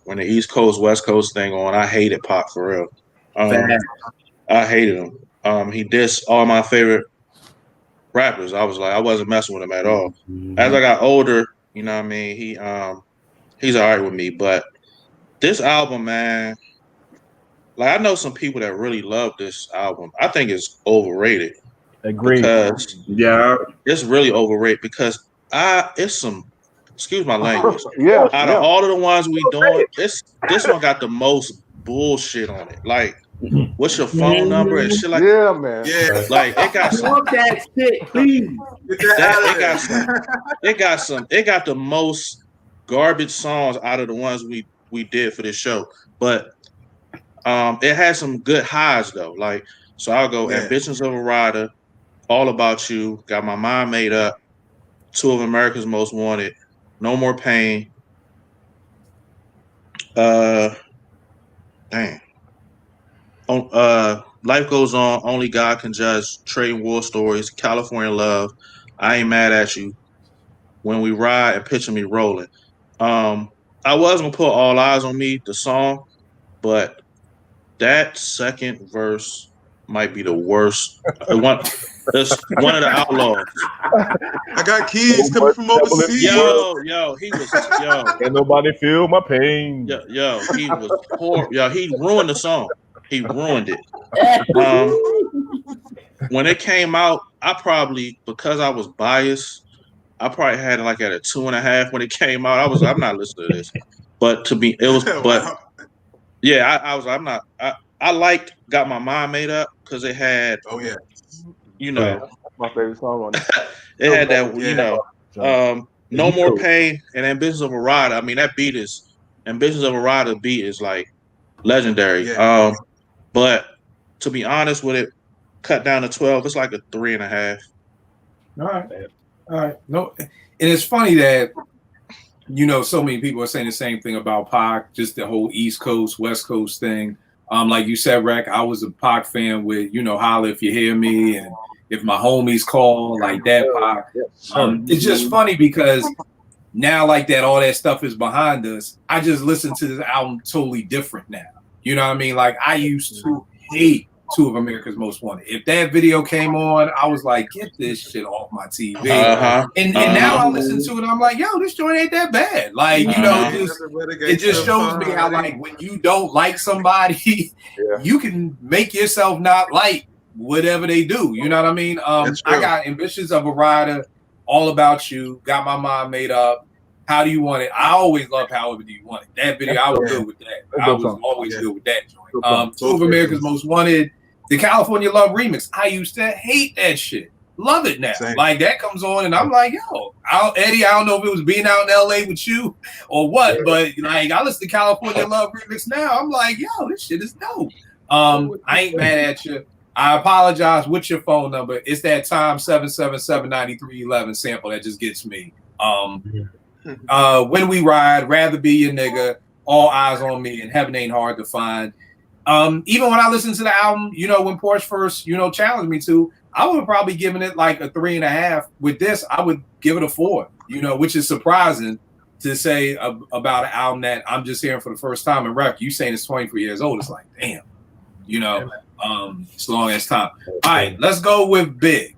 When the East Coast West Coast thing on, I hated Pac for real. I hated him. He dissed all my favorite rappers. I was like, I wasn't messing with him at all. As I got older, you know what I mean, he's all right with me. But this album, man, like I know some people that really love this album. I think it's overrated. Agreed. Because Yeah. it's really overrated because it's some, excuse my language. Yeah. Out of all of the ones we doing, this one got the most bullshit on it. Like, what's your phone number and shit like that? Yeah, man. Yeah. Like it got some, Fuck that shit, please. Get that out of it got the most garbage songs out of the ones we did for this show. But it had some good highs though. Like, so I'll go Yeah. Ambitions of a Rider, All About You, Got My Mind Made Up, Two of America's Most Wanted, No More Pain. Dang. Life Goes On, Only God Can Judge, Trading War Stories, California Love, I Ain't Mad at You, When We Ride, and Picture Me Rolling. I was gonna put All Eyes on Me, the song, but that second verse might be the worst. It's one of the Outlaws. I got keys coming from overseas. Yo, he was Can't nobody feel my pain. yo, he was poor. Yo, he ruined the song. He ruined it. When it came out, I probably, because I was biased, I probably had it like at a 2.5 when it came out. I'm not listening to this. But Wow. yeah, I liked Got My Mind Made Up because it had, Oh yeah. you know, That's my favorite song on it. it had that, Yeah. you know, No More Pain and Ambitions of a Rider. I mean, Ambitions of a Rider beat is like legendary. Yeah. But to be honest with it, cut down to 12, it's like a 3.5. All right. No, and it's funny that so many people are saying the same thing about Pac, just the whole East Coast, West Coast thing. Like you said, Rec, I was a Pac fan with, Holla If You Hear Me, and If My Homies Call, like that Pac. It's just funny because now, like that, all that stuff is behind us. I just listen to this album totally different now. You know what I mean? Like I used to hate Two of America's Most Wanted. If that video came on, I was like, get this shit off my TV. And now I listen to it, I'm like, yo, this joint ain't that bad. Like, it just shows me how, like, when you don't like somebody, you can make yourself not like whatever they do. You know what I mean? I got Ambitions of a Rider, All About You, Got My Mind Made Up. How Do You Want It? I always love However Do You Want It. That video, I was good with that. I was always good with that joint. Two of America's Most Wanted, the California Love remix. I used to hate that shit. Love it now. Same. Like that comes on, and I'm like, yo, Eddie, I don't know if it was being out in LA with you or what, but like I listen to California Love remix now. I'm like, yo, this shit is dope. I ain't mad at you. I apologize. What's your phone number? It's that time 777-9311 sample that just gets me. When We Ride, Rather Be Your Nigga, All Eyes on Me, and Heaven Ain't Hard to Find. Even when I listened to the album, when Porsche first, challenged me to, I would have probably given it like a 3.5. With this, I would give it a 4, which is surprising to say about an album that I'm just hearing for the first time. And Rec, you saying it's 24 years old. It's like, damn, it's a long ass time. All right, let's go with Big.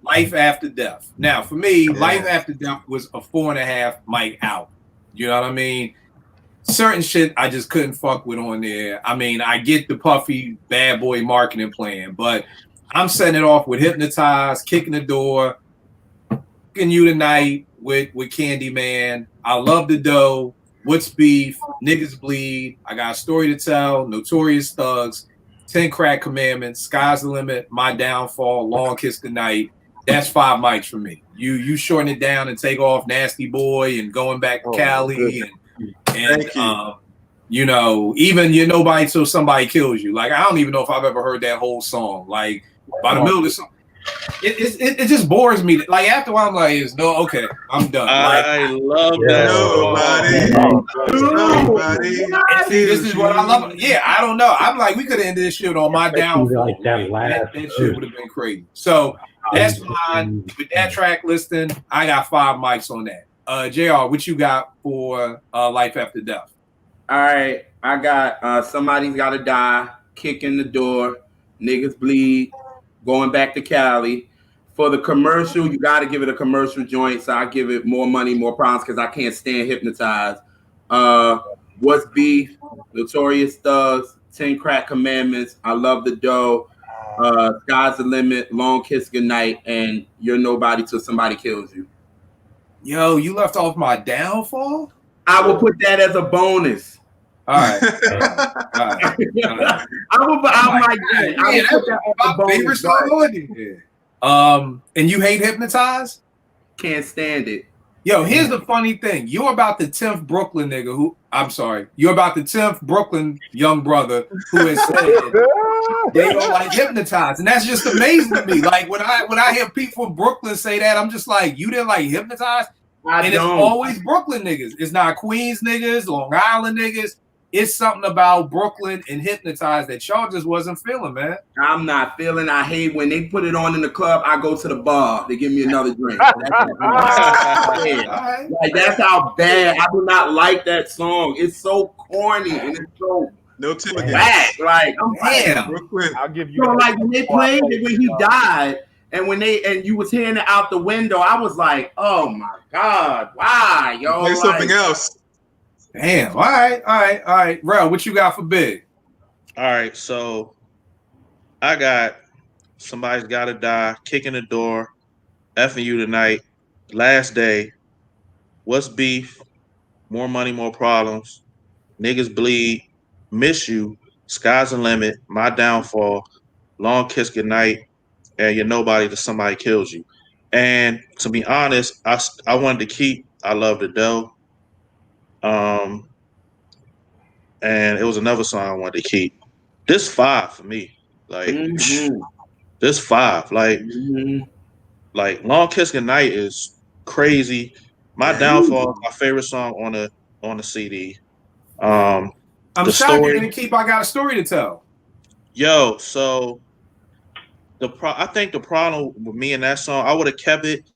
Life After Death. Now, for me, Life After Death was a 4.5 mic out. You know what I mean? Certain shit I just couldn't fuck with on there. I mean, I get the puffy bad boy marketing plan, but I'm setting it off with Hypnotize, Kicking the Door, Fucking You Tonight with Candyman. I Love the Dough. What's Beef? Niggas Bleed. I Got a Story to Tell. Notorious Thugs. 10 Crack Commandments. Sky's the Limit. My Downfall. Long Kiss Goodnight. That's 5 mics for me. You shorten it down and take off Nasty Boy and Going Back to Cali and you know, even You're Nobody Till Somebody Kills You. Like, I don't even know if I've ever heard that whole song. Like, by the middle of the song, it just bores me. Like, after a while, I'm like, okay, I'm done. I love that. Nobody. This is what I love. Yeah, I don't know. I'm like, we could have ended this shit on My Downfall. Like that shit would have been crazy. So that's mine. With that track listing, I got 5 mics on that. JR, what you got for Life After Death? All right, I got Somebody's Gotta Die, Kick in the Door, Niggas Bleed, Going Back to Cali. For the commercial, you got to give it a commercial joint, so I give it More Money, More Problems because I can't stand Hypnotized. What's Beef, Notorious Thugs, 10 Crack Commandments, I Love the Dough, Sky's the Limit, Long Kiss Goodnight, and You're Nobody Till Somebody Kills You. Yo, you left off My Downfall? I will put that as a bonus. All right. I will put that as a bonus. Favorite song. And you hate Hypnotized? Can't stand it. Yo, here's the funny thing. You're about the 10th Brooklyn nigga you're about the 10th Brooklyn young brother who has said they don't like Hypnotized. And that's just amazing to me. Like, when I hear people from Brooklyn say that, I'm just like, you didn't like Hypnotized? It's always Brooklyn niggas. It's not Queens niggas, Long Island niggas. It's something about Brooklyn and Hypnotized that y'all just wasn't feeling, man. I'm not feeling. I hate when they put it on in the club. I go to the bar. They give me another drink. Like, that's how bad. I do not like that song. It's so corny and it's so bad. Like, I'm damn. Brooklyn. I'll give you. So like when they played it when he died, and when you was hearing it out the window, I was like, oh my God, why, yo? Play something else. Damn. All right. Rel, what you got for Big? All right, so I got Somebody's Gotta Die, Kick in the Door, Effing You Tonight, Last Day, What's Beef, More Money, More Problems, Niggas Bleed, Miss You, Sky's the Limit, My Downfall, Long Kiss Goodnight, and You're Nobody Till Somebody Kills You. And to be honest, I wanted to keep I Love the Dough. And it was another song I wanted to keep. This 5 for me. Like this 5. Like Long Kiss Goodnight is crazy. My Downfall is my favorite song on the CD. I'm shocked you're gonna keep I Got a Story to Tell. Yo, so I think the problem with me and that song, I would have kept it.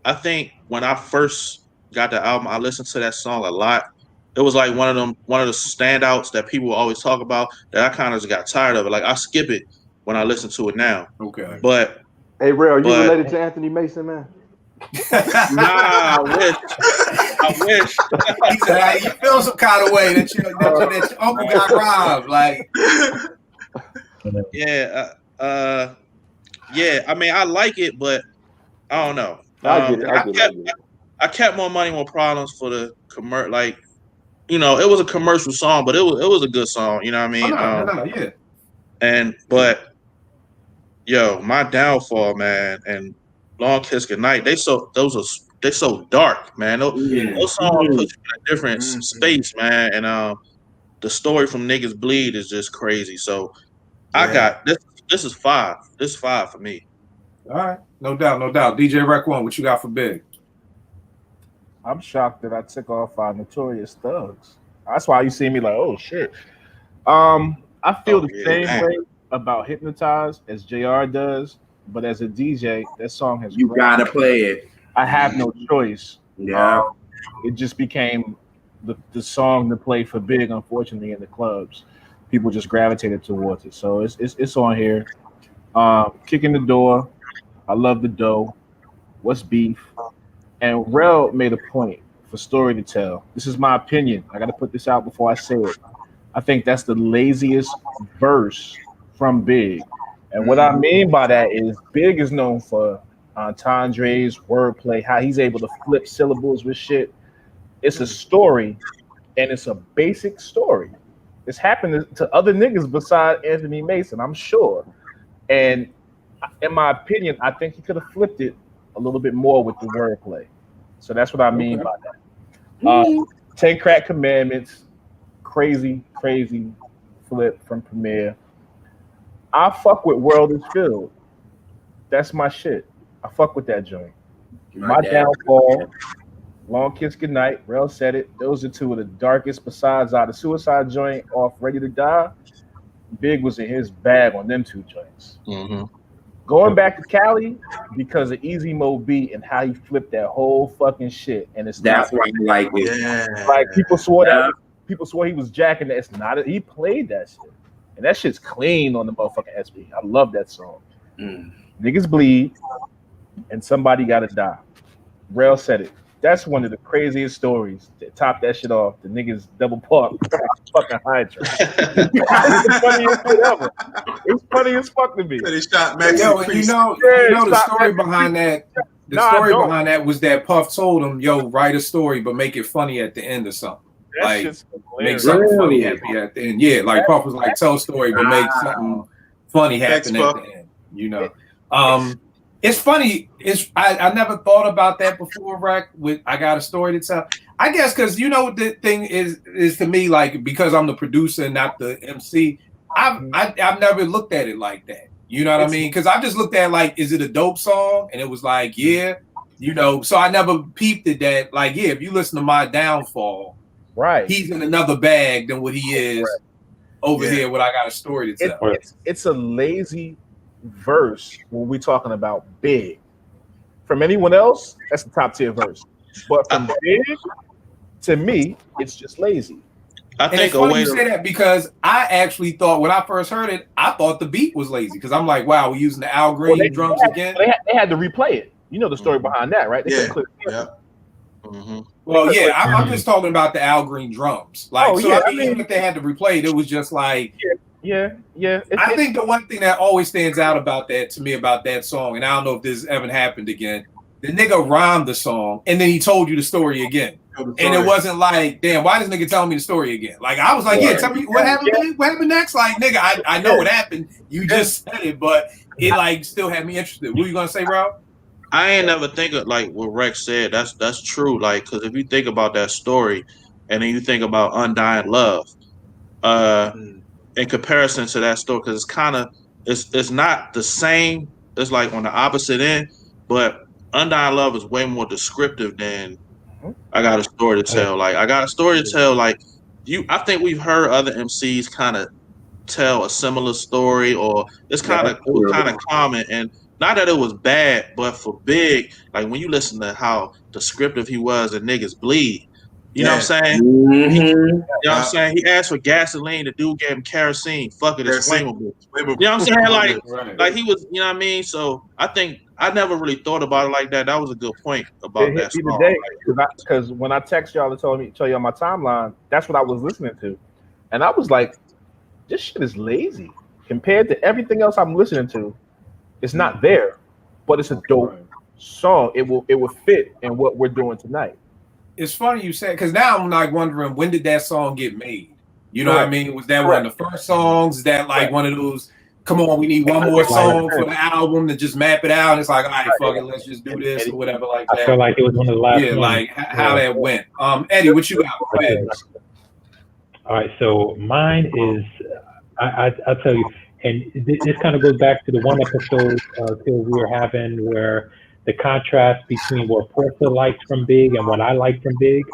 I think when I first got the album, I listened to that song a lot. It was like one of the standouts that people always talk about that I kind of just got tired of it. Like, I skip it when I listen to it now. Okay. But hey, Rel, you related to Anthony Mason, man? Nah, I wish. He said, hey, you feel some kind of way that your uncle got robbed. Like, yeah. I mean, I like it, but I don't know. I kept More Money, More Problems for the commercial. Like, you know, it was a commercial song, but it was a good song. You know what I mean? Yeah. But yo, My Downfall, man, and Long Kiss Goodnight, they so dark, man. Those songs put you in a different space, man. And the story from Niggas Bleed is just crazy. So I got this. This is 5. This is 5 for me. All right, no doubt. DJ Rec One, what you got for Big? I'm shocked that I took off Notorious Thugs. That's why you see me like, oh shit. I feel the same way about Hypnotized as JR does, but as a DJ, that song has gotta play it. I have no choice. Yeah. It just became the song to play for Big, unfortunately, in the clubs. People just gravitated towards it. So it's on here. Kick in the Door, I Love the Dough, What's Beef? And Rel made a point for Story to Tell. This is my opinion. I got to put this out before I say it. I think that's the laziest verse from Big. And what I mean by that is Big is known for entendres, wordplay, how he's able to flip syllables with shit. It's a story, and it's a basic story. It's happened to other niggas besides Anthony Mason, I'm sure. And in my opinion, I think he could have flipped it a little bit more with the wordplay. So that's what I mean by that. 10 Crack Commandments, crazy flip from Premier. I fuck with World is Filled. That's my shit. I fuck with that joint. My Downfall, Long Kiss Goodnight, Rel said it. Those are two of the darkest, besides the Suicide joint off Ready to Die. Big was in his bag on them two joints. Mm-hmm. Going back to Cali because of Easy Mo Beat and how he flipped that whole fucking shit. And that's why I like it. Yeah. Like people swore he was jacking that. It's not. He played that shit, and that shit's clean on the motherfucking SP. I love that song. Niggas bleed, and somebody gotta die. Rel said it. That's one of the craziest stories. To top that shit off, the niggas double park fucking hydrant. It's the funniest shit ever. It's funny as fuck to me. They shot Max. Yo, and you know the story behind that. The story behind that was that Puff told him, "Yo, write a story, but make it funny at the end or something. That Like make something funny happen at the end." Yeah, like Puff was like, "Tell a story, but make something funny happen at the end." You know, it's funny. I never thought about that before, Rec. With I got a story to tell. I guess because you know the thing is to me, like, because I'm the producer and not the MC. I've never looked at it like that. You know what I mean? Because I just looked at like, is it a dope song? And it was like, yeah, you know. So I never peeped at that. Like, yeah, if you listen to My Downfall, right, he's in another bag than what he is over here. What I got a story to tell. It's a lazy verse when we're talking about Big. From anyone else, that's the top tier verse. But from Big, to me, it's just lazy. I and think it's funny you say that because I actually thought when I first heard it, I thought the beat was lazy because I'm like, wow, we're using the Al Green drums again. They had to replay it. You know the story behind that, right? Yeah. Well, yeah, I'm just talking about the Al Green drums. Like, even if they had to replay it, it was just like, yeah. I think the one thing that always stands out about that to me about that song, and I don't know if this ever happened again, the nigga rhymed the song and then he told you the story again. And it wasn't like, damn, why this nigga telling me the story again? Like, I was like, yeah, tell me what happened. What happened next? Like, nigga, I know what happened. You just said it, but it like still had me interested. What you gonna say, Rob? I ain't never think of like what Rex said. That's true. Like, because if you think about that story, and then you think about Undying Love, in comparison to that story, because it's not the same. It's like on the opposite end, but Undying Love is way more descriptive than I Got a Story to Tell. Like, I Got a Story to Tell. Like, I think we've heard other MCs kind of tell a similar story, or it's kind of common. And not that it was bad, but for Big, like when you listen to how descriptive he was and Niggas Bleed, you know what I'm saying? You know what I'm saying? He asked for gasoline, the dude gave him kerosene. Fuck it, it's flammable. You know what I'm saying? Like he was, you know what I mean? So I think I never really thought about it like that. That was a good point about that song. Because when I text y'all to tell y'all my timeline, that's what I was listening to. And I was like, this shit is lazy. Compared to everything else I'm listening to, it's not there. But it's a dope song. It will fit in what we're doing tonight. It's funny you said, because now I'm like wondering, when did that song get made? You know what I mean? Was that one of the first songs? Is that like one of those, come on, we need one more song for the album to just map it out? And it's like, all right, fuck it, let's just do this or whatever like that. I feel like it was one of the last ones. Like how that went. Eddie, what you got for Feds? All right, so mine is, I'll tell you, and this kind of goes back to the one episode we were having where the contrast between what Portia likes from Big and what I like from Big.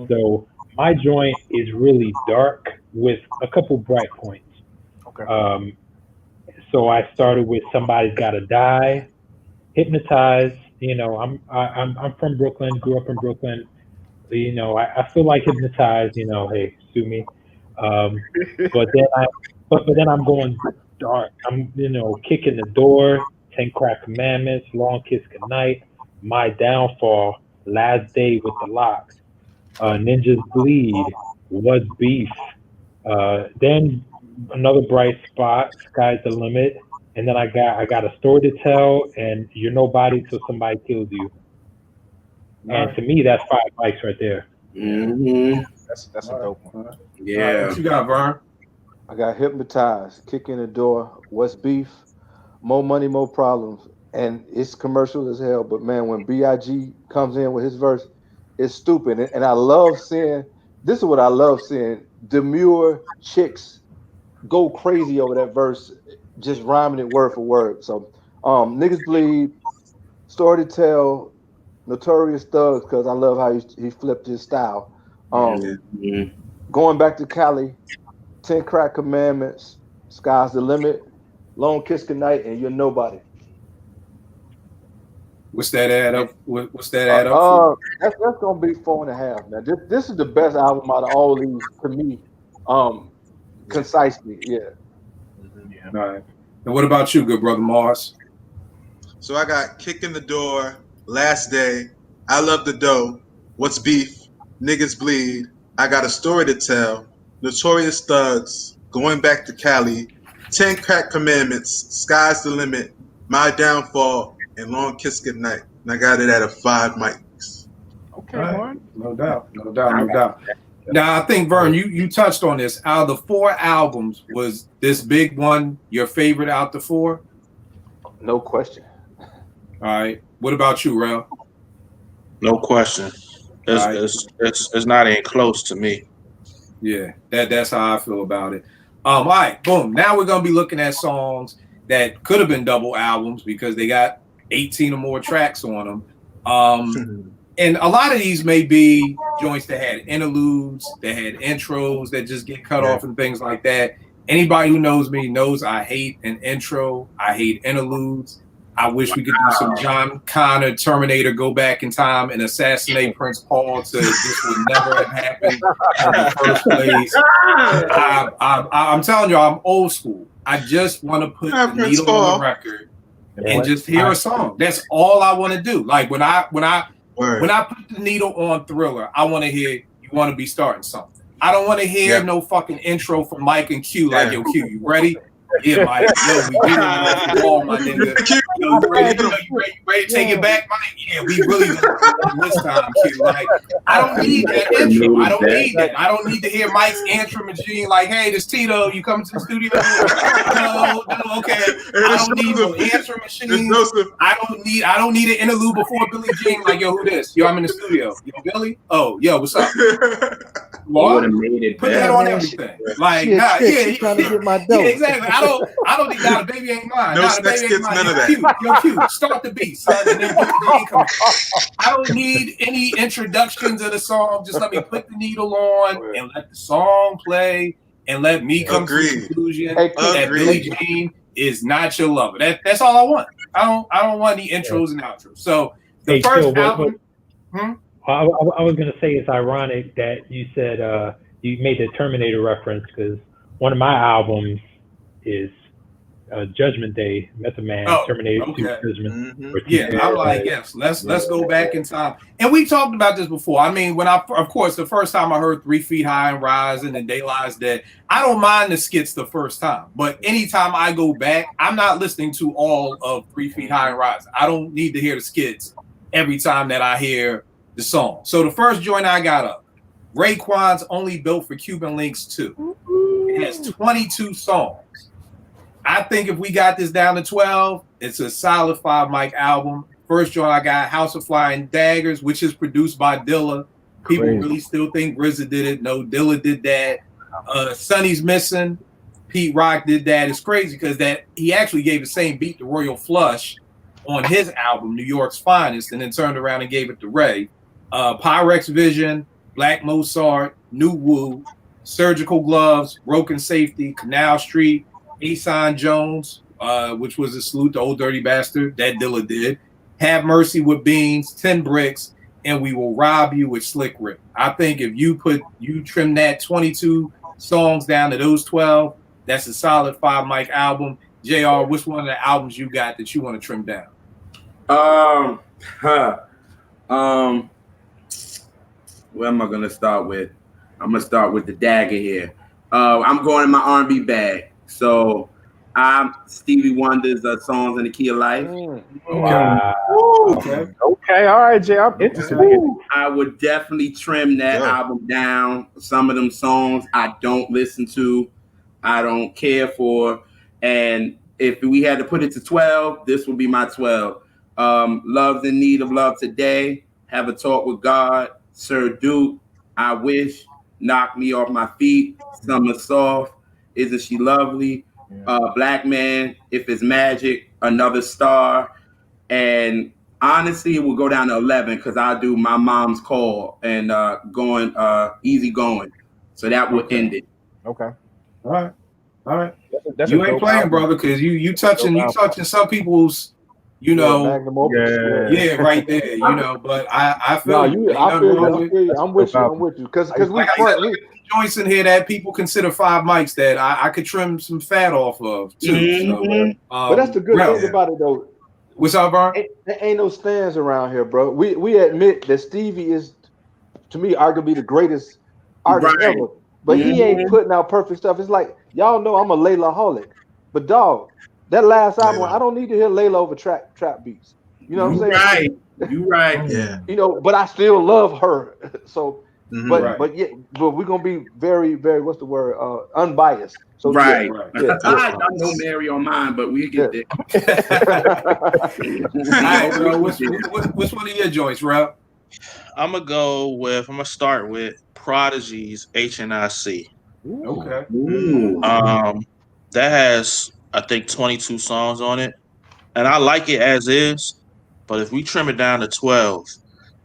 So my joint is really dark with a couple bright points. Okay. So I started with Somebody's Gotta Die, Hypnotized. You know, I'm from Brooklyn, grew up in Brooklyn. You know, I feel like Hypnotized. You know, hey, sue me. But then I'm going dark. I'm kicking the door. 10 Crack Commandments, Long Kiss Goodnight, My Downfall, Last Day with the Locks, Ninjas Bleed, What's Beef, then another bright spot, Sky's the Limit, and then I got a story to tell, and you're nobody till somebody kills you. And to me, that's 5 mics right there. Mm-hmm. That's a dope one. Yeah. What you got, Vern? I got Hypnotized, Kick in the Door, What's Beef, More Money, More Problems. And it's commercial as hell, but man, when B.I.G. comes in with his verse, it's stupid. And I love seeing, this is what I love seeing, demure chicks go crazy over that verse, just rhyming it word for word. So Niggas Bleed, Story to Tell, Notorious Thugs, because I love how he flipped his style. Mm-hmm. Going Back to Cali, 10 Crack Commandments, Sky's the Limit, Long Kiss Goodnight, and You're Nobody. What's that add up? What's that add up for? That's gonna be 4.5. Now this is the best album out of all these to me. Concisely, yeah. All right. And what about you, good brother Mars? So I got Kick in the Door, Last Day, I Love the Dough, What's Beef, Niggas Bleed, I Got a Story to Tell, Notorious Thugs, Going Back to Cali, 10 Crack Commandments, Sky's the Limit, My Downfall, and Long Kiss Goodnight. And I got it at a 5 mics. Okay, All right. Warren. No doubt. Now I think Vern, you touched on this. Out of the 4 albums, was this big one your favorite out the 4? No question. All right. What about you, Rel? No question. It's not even close to me. Yeah, that's how I feel about it. All right, boom. Now we're gonna be looking at songs that could have been double albums because they got 18 or more tracks on them. And a lot of these may be joints that had interludes, that had intros that just get cut off and things like that. Anybody who knows me knows I hate an intro. I hate interludes. I wish we could do some John Connor Terminator, go back in time and assassinate Prince Paul. So this would never have happened in the first place. I'm telling you, I'm old school. I just want to put the needle on the record and just hear a song. That's all I want to do. Like when I put the needle on Thriller, I want to hear You Want to Be Starting Something. I don't want to hear no fucking intro from Mike and Q like, yo, Q, you ready? Yeah, Mike. Yo, we getting off the wall, my nigga. Yo, you ready to take it back, Mike? Yeah, we really this time, Q. Like, I don't need that intro. I don't need that. I don't need to hear Mike's intro machine like, hey, this Tito, you coming to the studio? No, okay. I don't need no answer machine. I don't need an interlude before Billie Jean. Like, yo, who this? Yo, I'm in the studio. Yo, Billy? Oh, yo, what's up? What? Put that on everything. Like, trying to get my dough. Yeah, exactly. I don't need that. Baby ain't mine. No sex gets none of that. Q, start the beat, son. And then I don't need any introductions of the song. Just let me put the needle on and let the song play and let me come to the conclusion that Billie Jean is not your lover. That's all I want. I don't want any intros and outros. So the first album. I was gonna say it's ironic that you said you made the Terminator reference because one of my albums is Judgment Day, Method Man, Terminator 2 Judgment. Mm-hmm. Yeah, I'm like, yes, let's go back in time. And we talked about this before. I mean, of course, the first time I heard 3 Feet High and Rising and They Lies Dead, I don't mind the skits the first time. But anytime I go back, I'm not listening to all of 3 Feet High and Rising. I don't need to hear the skits every time that I hear the song. So the first joint I got up, Raekwon's Only Built for Cuban Links 2. It has 22 songs. I think if we got this down to 12, it's a solid 5 mic album. First joint I got House of Flying Daggers, which is produced by Dilla. People really still think RZA did it. No, Dilla did that. Sonny's Missing. Pete Rock did that. It's crazy because that he actually gave the same beat to Royal Flush on his album, New York's Finest, and then turned around and gave it to Ray. Pyrex Vision, Black Mozart, New Woo, Surgical Gloves, Broken Safety, Canal Street, Ason Jones, which was a salute to Old Dirty Bastard, that Dilla did. Have Mercy with Beans, 10 Bricks, and We Will Rob You with Slick Rick. I think if you trim that 22 songs down to those 12, that's a solid 5 mic album. JR, which one of the albums you got that you want to trim down? What am I gonna start with? I'm gonna start with the dagger here. I'm going in my R&B bag. So Stevie Wonder's songs in the Key of Life. Wow. Okay. Okay, all right, Jay. I'm interested. I would definitely trim that Yeah. album down. Some of them songs I don't listen to, I don't care for. And if we had to put it to 12, this would be my 12. Love's in Need of Love Today, Have a Talk with God, Sir Duke, I Wish, Knock Me Off My Feet, Summer Soft, Isn't She Lovely, Black Man, If It's Magic, Another Star, and honestly, it will go down to 11 because I'll do My Mom's Call and Easy Going. So that would end it. Okay. All right. That's You a ain't dope playing, album. brother, because you touching some people's, Magnum opus. yeah, right there, But I No, feel I feel you. wrong I feel you. I'm with you. I'm with you. Because we like I said, look at the joints in here that people consider 5 mics that I could trim some fat off of too. Mhm. So, but that's the good Ralph, thing about it, though. what's up, Vern? There ain't no stands around here, bro. We admit that Stevie is, to me, arguably the greatest artist Right. ever. But he ain't putting out perfect stuff. It's like, y'all know I'm a Layla-holic. But dog, that last album, Layla. I don't need to hear Layla over trap beats. You know what I'm saying? You right. Yeah. But I still love her. So, Mhm. but we're gonna be very, very, what's the word? Unbiased. So Right. yeah. I know Mary on mine, but we get there. All right, bro. What's one of your joints, Ralph? I'm gonna start with Prodigy's HNIC. Okay. Ooh. That has, I think, 22 songs on it, and I like it as is. But if we trim it down to 12,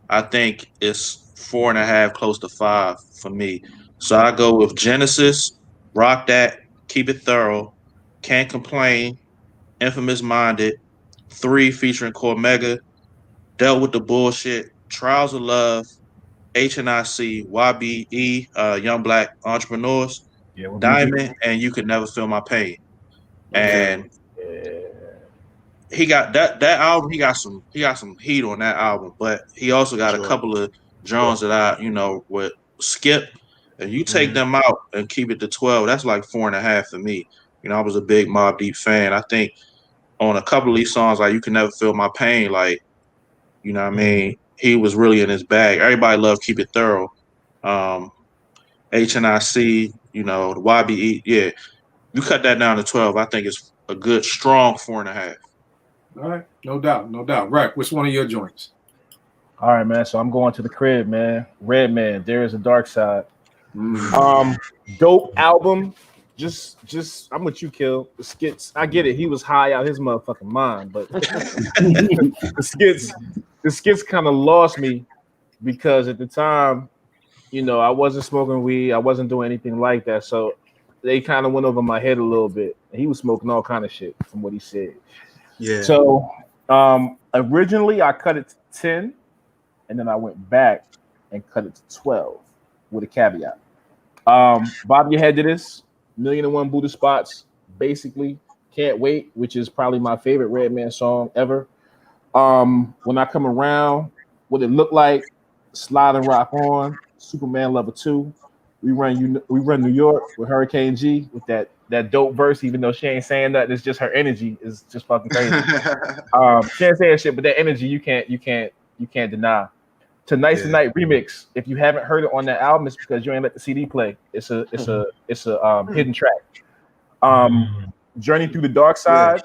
I think it's 4.5, close to 5 for me. So I go with Genesis, Rock That, Keep It Thorough, Can't Complain, Infamous Minded, 3 featuring Cormega, Dealt with the Bullshit, Trials of Love, HNIC, YBE, Young Black Entrepreneurs, Yeah, we'll be Diamond, and You Could Never Feel My Pain. And he got that album. He got some heat on that album, but he also got a couple of Jones that I would skip. And you take them out and keep it to 12. That's like 4.5 for me. I was a big Mobb Deep fan. I think on a couple of these songs, like You Can Never Feel My Pain, like what I mean, he was really in his bag. Everybody loved Keep It Thorough. HNIC, the YBE, yeah. You cut that down to 12. I think it's a good, strong 4.5. All right, no doubt. Right, which one of your joints? All right, man. So I'm going to the crib, man. Redman, There Is a Dark Side. Dope album. Just I'm with you, Kill. The skits, I get it. He was high out his motherfucking mind, but the skits kind of lost me because at the time, I wasn't smoking weed. I wasn't doing anything like that. So they kind of went over my head a little bit. He was smoking all kind of shit from what he said. Yeah. So originally I cut it to 10, and then I went back and cut it to 12 with a caveat. Bob your head to this. 1,000,001 Buddha Spots, basically. Can't Wait, which is probably my favorite Redman song ever. When I Come Around, What It Look Like, Slide and Rock On, Superman Lover 2. We run New York with Hurricane G with that dope verse, even though she ain't saying that. It's just her energy is just fucking crazy. She ain't saying shit, but that energy you can't deny. Tonight's the Night remix. If you haven't heard it on that album, it's because you ain't let the CD play. It's a hidden track. Journey Through the Dark Side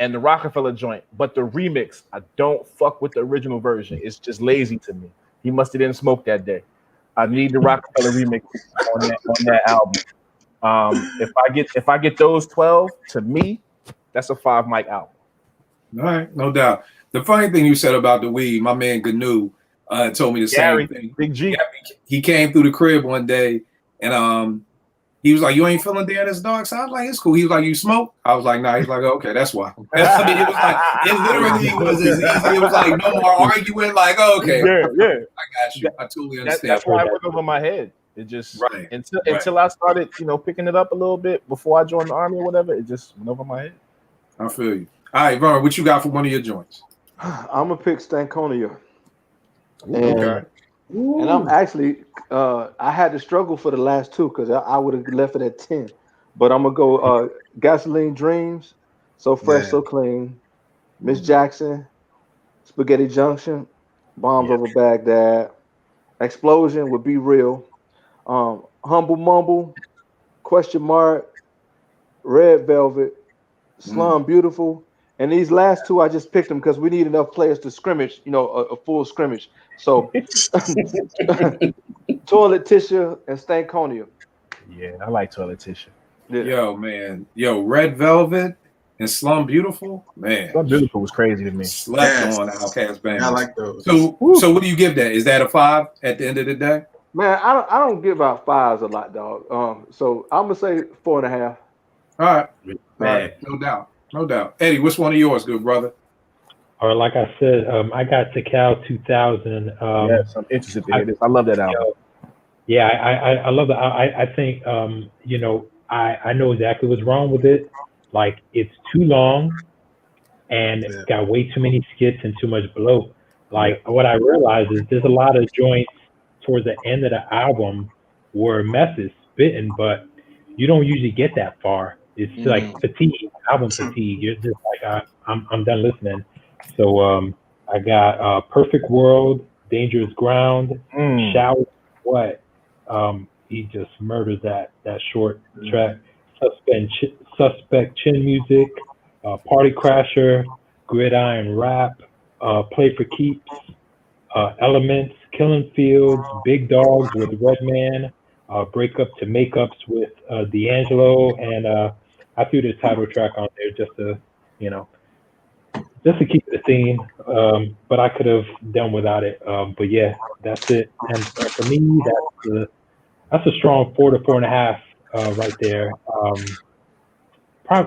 and the Rockefeller joint, but the remix, I don't fuck with the original version. It's just lazy to me. He must have didn't smoke that day. I need the Rockefeller remix on that album. If I get those 12, to me, that's a 5 mic album. All right, no doubt. The funny thing you said about the weed, my man Gnu told me the Gary, same thing. Big G. Yeah, he came through the crib one day and he was like, "You ain't feeling There Is Dark Side?" I was like, "It's cool." He was like, "You smoke?" I was like, "Nah." He's like, "Okay, that's why." I mean, it was like, it literally was as easy. It was like no more arguing. Like, okay, Yeah. I got you. I totally understand. That's why it went over my head. It just Right. until I started, picking it up a little bit before I joined the army or whatever, it just went over my head. I feel you. All right, Vern, what you got for one of your joints? I'm gonna pick Stankonia. Okay. And I'm actually, I had to struggle for the last two because I would have left it at 10. but I'm gonna go Gasoline Dreams, So Fresh, Yeah. So Clean, Miss Jackson, Spaghetti Junction, Bombs Yeah. Over Baghdad, Explosion would Be Real, Humble Mumble, Question Mark, Red Velvet, Slum Beautiful, and these last two I just picked them because we need enough players to scrimmage, a full scrimmage. So Toilet Tissue and Stankonia. Yeah, I like Toilet Tissue. Yeah. Yo, man. Yo, Red Velvet and Slum Beautiful, man. Slum Beautiful was crazy to me. Slept Yes. on Outkast Bangers. Yeah, I like those. So what do you give that? Is that a 5 at the end of the day? Man, I don't give out 5s a lot, dog. So I'm gonna say 4.5. All right. Man. All right. No doubt. Eddie, what's one of yours, good brother? Or like I said, I got Tikal 2000. Yes, I'm interested to hear this. I love that album. Yeah, I love it. I think I know exactly what's wrong with it. Like, it's too long, and it's got way too many skits and too much bloat. Like, what I realized is there's a lot of joints towards the end of the album where Meth is spitting, but you don't usually get that far. It's like fatigue, album fatigue. You're just like, I'm done listening. So I got Perfect World, Dangerous Ground, Shower What. He just murders that short track. Suspect Chin Music, Party Crasher, Gridiron Rap, Play for Keeps, Elements, Killing Fields, Big Dogs with Redman, Break Up to Makeups with D'Angelo, and I threw the title track on there just to keep the theme. But I could have done without it. But yeah, that's it. And for me, that's a strong 4 to 4.5 right there. I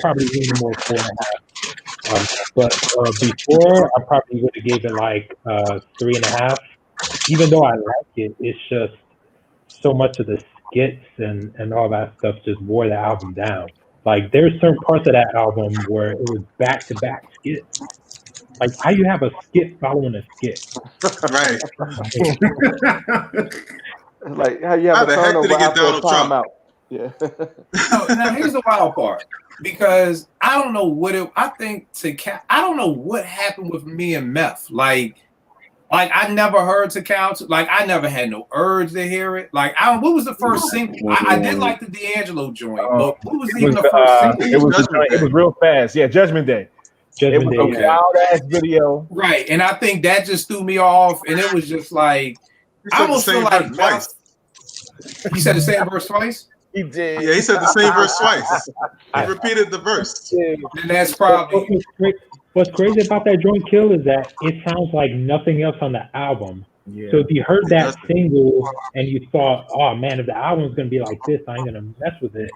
probably lean more 4.5. But before, I probably would have gave it like 3.5. Even though I like it, it's just so much of the skits and all that stuff just wore the album down. Like, there's certain parts of that album where it was back-to-back skits. Like, how you have a skit following a skit? Right. Like how you have How a the heck did turnover he get after a Donald Trump? timeout. Yeah. Now here's the wild part, because I don't know I don't know what happened with me and Meth. Like I never heard Tikal. Like, I never had no urge to hear it. Like, what was the first single? I did like the D'Angelo joint, but what was even the first single? It was real fast. Yeah, Judgment Day. It was a wild ass video. Right, and I think that just threw me off, and it was just like, I almost feel like twice. He said the same verse twice? He did. Yeah, he said the same verse twice. He repeated the verse. And that's probably... What's crazy about that joint, Kill, is that it sounds like nothing else on the album. Yeah. So if you heard that single and you thought, oh man, if the album's going to be like this, I ain't going to mess with it.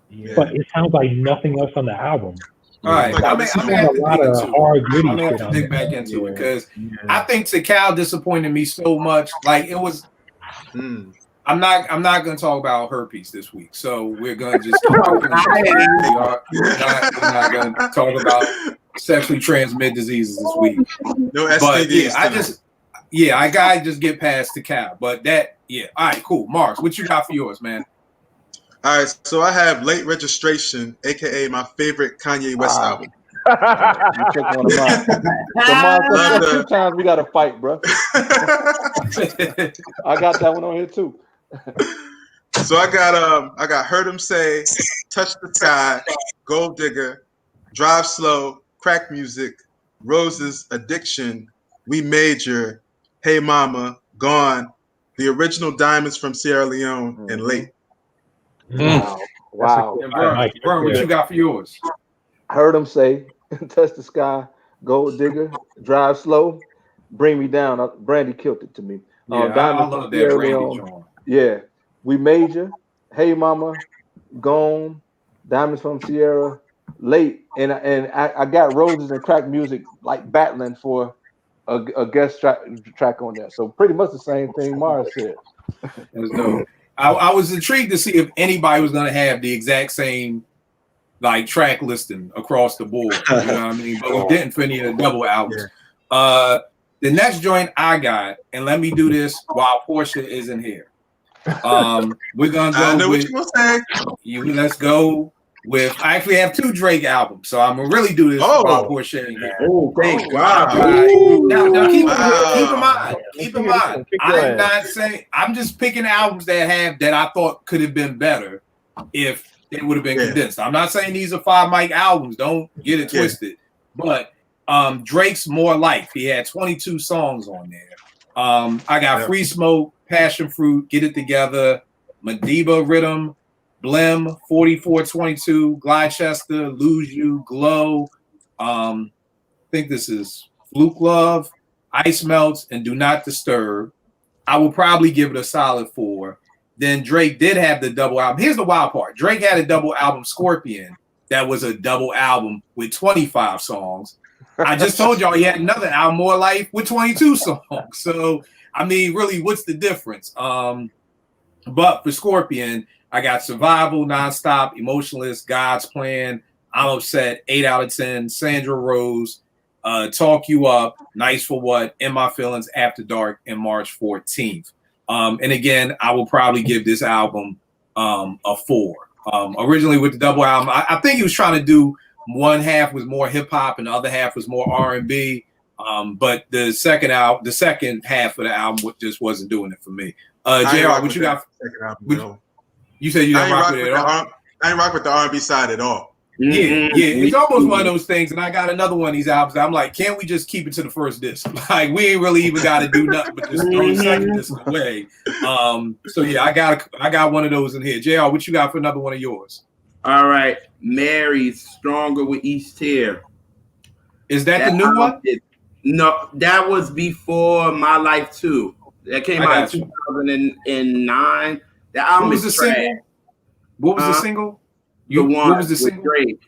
Yeah. But it sounds like nothing else on the album. All right, Like, I'm gonna have to dig into hard, it. gritty I'm gonna have shit to on dig it. back into it, because I think Tikal disappointed me so much. Like, it was... I'm not gonna talk about herpes this week, so we're gonna just keep talking. We're not gonna talk about sexually transmitted diseases this week. No But STDs. I gotta just get past Tikal. But all right, cool. Mars, what you got for yours, man? All right, so I have Late Registration, aka my favorite Kanye West album. You took one of mine. So Mark, 2 times we got to fight, bro. I got that one on here too. So I got Heard 'Em Say, Touch the Sky, Gold Digger, Drive Slow, Crack Music, Roses, Addiction, We Major, Hey Mama, Gone, the original Diamonds from Sierra Leone, and Late. Wow. And Vern, what you got for yours? Heard Him Say, Touch the Sky, Gold Digger, Drive Slow, Bring Me Down. Brandy killed it to me. I Diamonds love from that Sierra Brandy Leone. joint. Yeah. We Major, Hey Mama, Gone, Diamonds from Sierra, Late, and I got Roses and Crack Music like battling for a guest track on there. So pretty much the same thing Mars said. That's dope. I was intrigued to see if anybody was gonna have the exact same like track listing across the board. You know what I mean? But we didn't for any of the double albums. The next joint I got, and let me do this while Portia isn't here. We're gonna I go know what with you're gonna say. let's go with. I actually have 2 Drake albums, so I'm gonna really do this Oh. while Portia ain't here. Oh, thank Oh, God. wow. Now keep Wow. in mind. I'm not saying I'm just picking albums that I thought could have been better if it would have been condensed. I'm not saying these are 5 mic albums. Don't get it twisted. But Drake's More Life. He had 22 songs on there. I got Free Smoke, Passion Fruit, Get It Together, Madiba Rhythm, Blim, 4422, Gloucester, Lose You, Glow. I think this is Fluke Love, Ice Melts, and Do Not Disturb. I will probably give it a solid 4. Then Drake did have the double album. Here's the wild part. Drake had a double album, Scorpion, that was a double album with 25 songs. I just told y'all he had another album, More Life, with 22 songs. So, I mean, really, what's the difference? But for Scorpion, I got Survival, Nonstop, Emotionless, God's Plan, I'm Upset, 8 out of 10, Sandra Rose, Talk You Up, Nice for What, In My Feelings, After Dark, and March 14th. And again, I will probably give this album a 4. Originally with the double album, I think he was trying to do one half was more hip hop and the other half was more R&B. But the second half of the album just wasn't doing it for me. JR, what you got? You said you don't rock with it at all? I ain't rock with the R&B side at all. Yeah. It's almost one of those things, and I got another one of these albums that I'm like, can't we just keep it to the first disc? Like, we ain't really even got to do nothing but just throw the second disc away. So yeah, I got one of those in here. JR, what you got for another one of yours? All right, Mary's Stronger with Each Tear. Is that the new one? No, that was before My Life 2. That came out in 2009. The album is trash. What was the single? What was the single? Drake.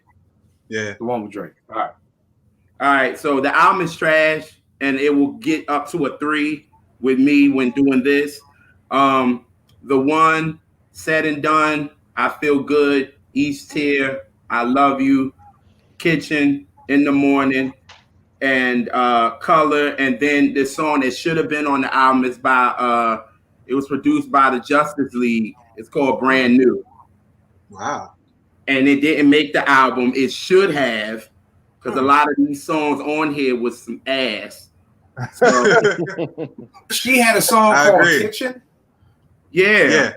Yeah, the one with Drake. All right. So the album is trash, and it will get up to a 3 with me when doing this. The one Said and Done, I Feel Good, Each Tear, I Love You, Kitchen, In the Morning, and Color, and then this song that should have been on the album is by it was produced by the Justice League. It's called Brand New. Wow. And it didn't make the album. It should have, because a lot of these songs on here was some ass. So, she had a song called Kitchen. Yeah.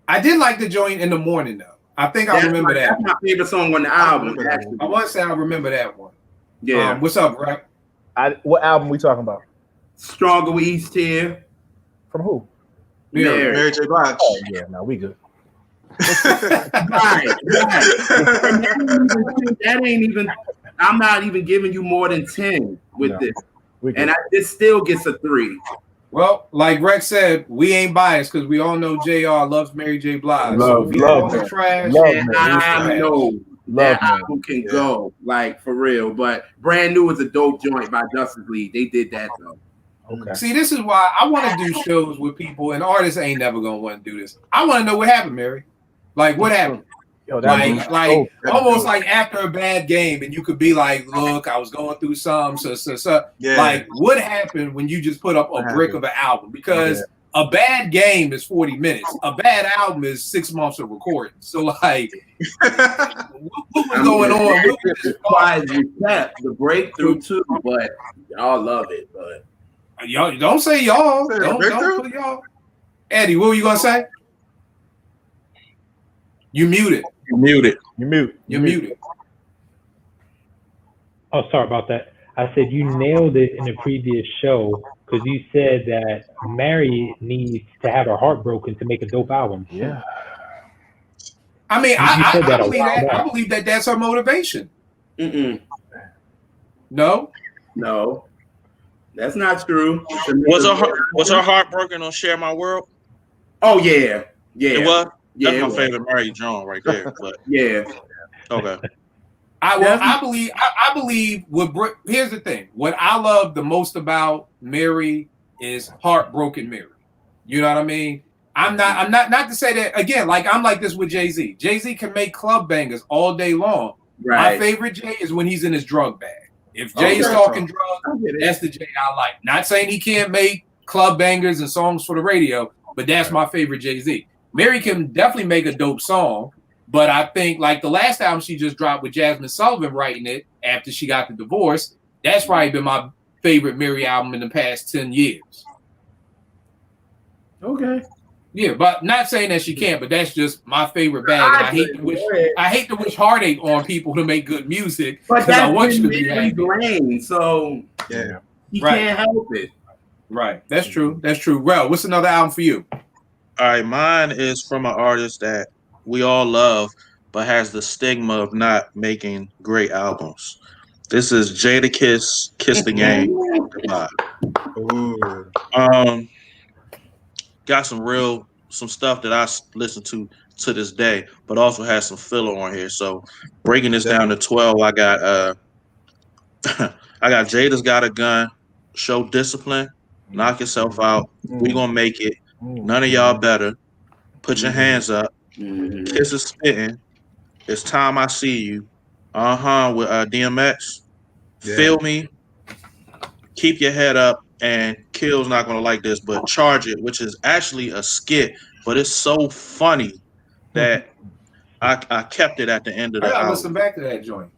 I did like the joint In the Morning though. I think I remember that. That's my favorite song on the album. I want to say I remember that one. Yeah. What's up, Brad? What album we talking about? Stronger with Each Tear. From who? Mary J. Blige. Oh yeah, no, we good. Right. That ain't even. I'm not even giving you more than 10 with this, and this still gets a 3. Well, like Rex said, we ain't biased because we all know JR loves Mary J. Blige. Love the trash. I know that album can go, like, for real. But Brand New is a dope joint by Justice League. They did that though. Okay. See, this is why I want to do shows with people, and artists ain't never gonna want to do this. I want to know what happened, Mary. Like, what happened? Yo, almost like after a bad game, and you could be like, "Look, I was going through some." Like, what happened when you just put up a brick of an album? Because a bad game is 40 minutes. A bad album is 6 months of recording. So, like, what was going on? The breakthrough too, but y'all love it, but. Y'all don't say y'all. Don't put y'all. Eddie, what were you gonna say? You muted. You're muted. Oh, sorry about that. I said you nailed it in the previous show because you said that Mary needs to have her heart broken to make a dope album. Yeah. I mean, I believe that that's her motivation. No. That's not true. Was her heart broken on Share My World? Oh yeah. It was. That's my favorite Mary John right there. But yeah. Okay. I believe. Here's the thing. What I love the most about Mary is Heartbroken Mary. You know what I mean? I'm not to say that again. Like, I'm like this with Jay-Z. Jay-Z can make club bangers all day long. Right. My favorite Jay is when he's in his drug bag. If Jay is talking drugs, that's the Jay I like. Not saying he can't make club bangers and songs for the radio, but that's my favorite Jay-Z. Mary can definitely make a dope song, but I think like the last album she just dropped with Jasmine Sullivan writing it after she got the divorce, that's probably been my favorite Mary album in the past 10 years. Okay. Yeah, but not saying that she can't, but that's just my favorite bag. And I hate to wish heartache on people to make good music But because I want that's you to be Mary's happy. lane, so Yeah. he Right. can't help it. Right. That's true. That's true. Well, what's another album for you? All right, mine is from an artist that we all love, but has the stigma of not making great albums. This is Jadakiss, Kiss the Game. Goodbye. Ooh. Got some stuff that I listen to this day, but also has some filler on here. So breaking this down to 12, I got I got Jada's Got a Gun, Show Discipline, Knock Yourself Out, We Gonna Make It, None of Y'all Better, Put Your Hands Up, Kiss Is Spitting, It's Time I See You, with DMX, Yeah. Feel Me, Keep Your Head Up, and Kill's not gonna like this, but Charge It, which is actually a skit, but it's so funny that I kept it at the end of I the gotta album. listen back to that joint.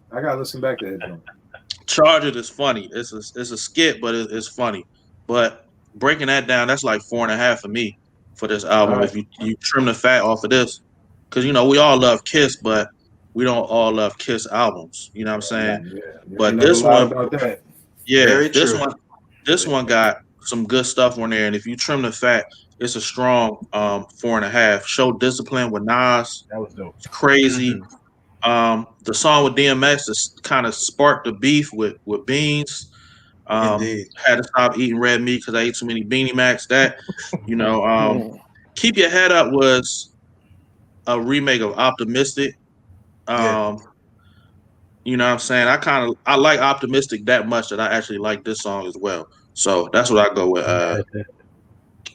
Charge It is funny. It's a skit, but it's funny. But breaking that down, that's like 4.5 for me for this album. Right. If you trim the fat off of this, because we all love Kiss, but we don't all love Kiss albums. You know what I'm saying? Yeah. But You never this lied one, about that. yeah, Very this true. one got some good stuff on there. And if you trim the fat, it's a strong 4.5. Show Discipline with Nas. That was dope. It's crazy. The song with DMX is kind of sparked the beef with Beans. Indeed. Had to stop eating red meat because I ate too many Beanie Macs. That, Keep Your Head Up was a remake of Optimistic. Yeah. You know what I'm saying? I like Optimistic that much that I actually like this song as well. So that's what I go with.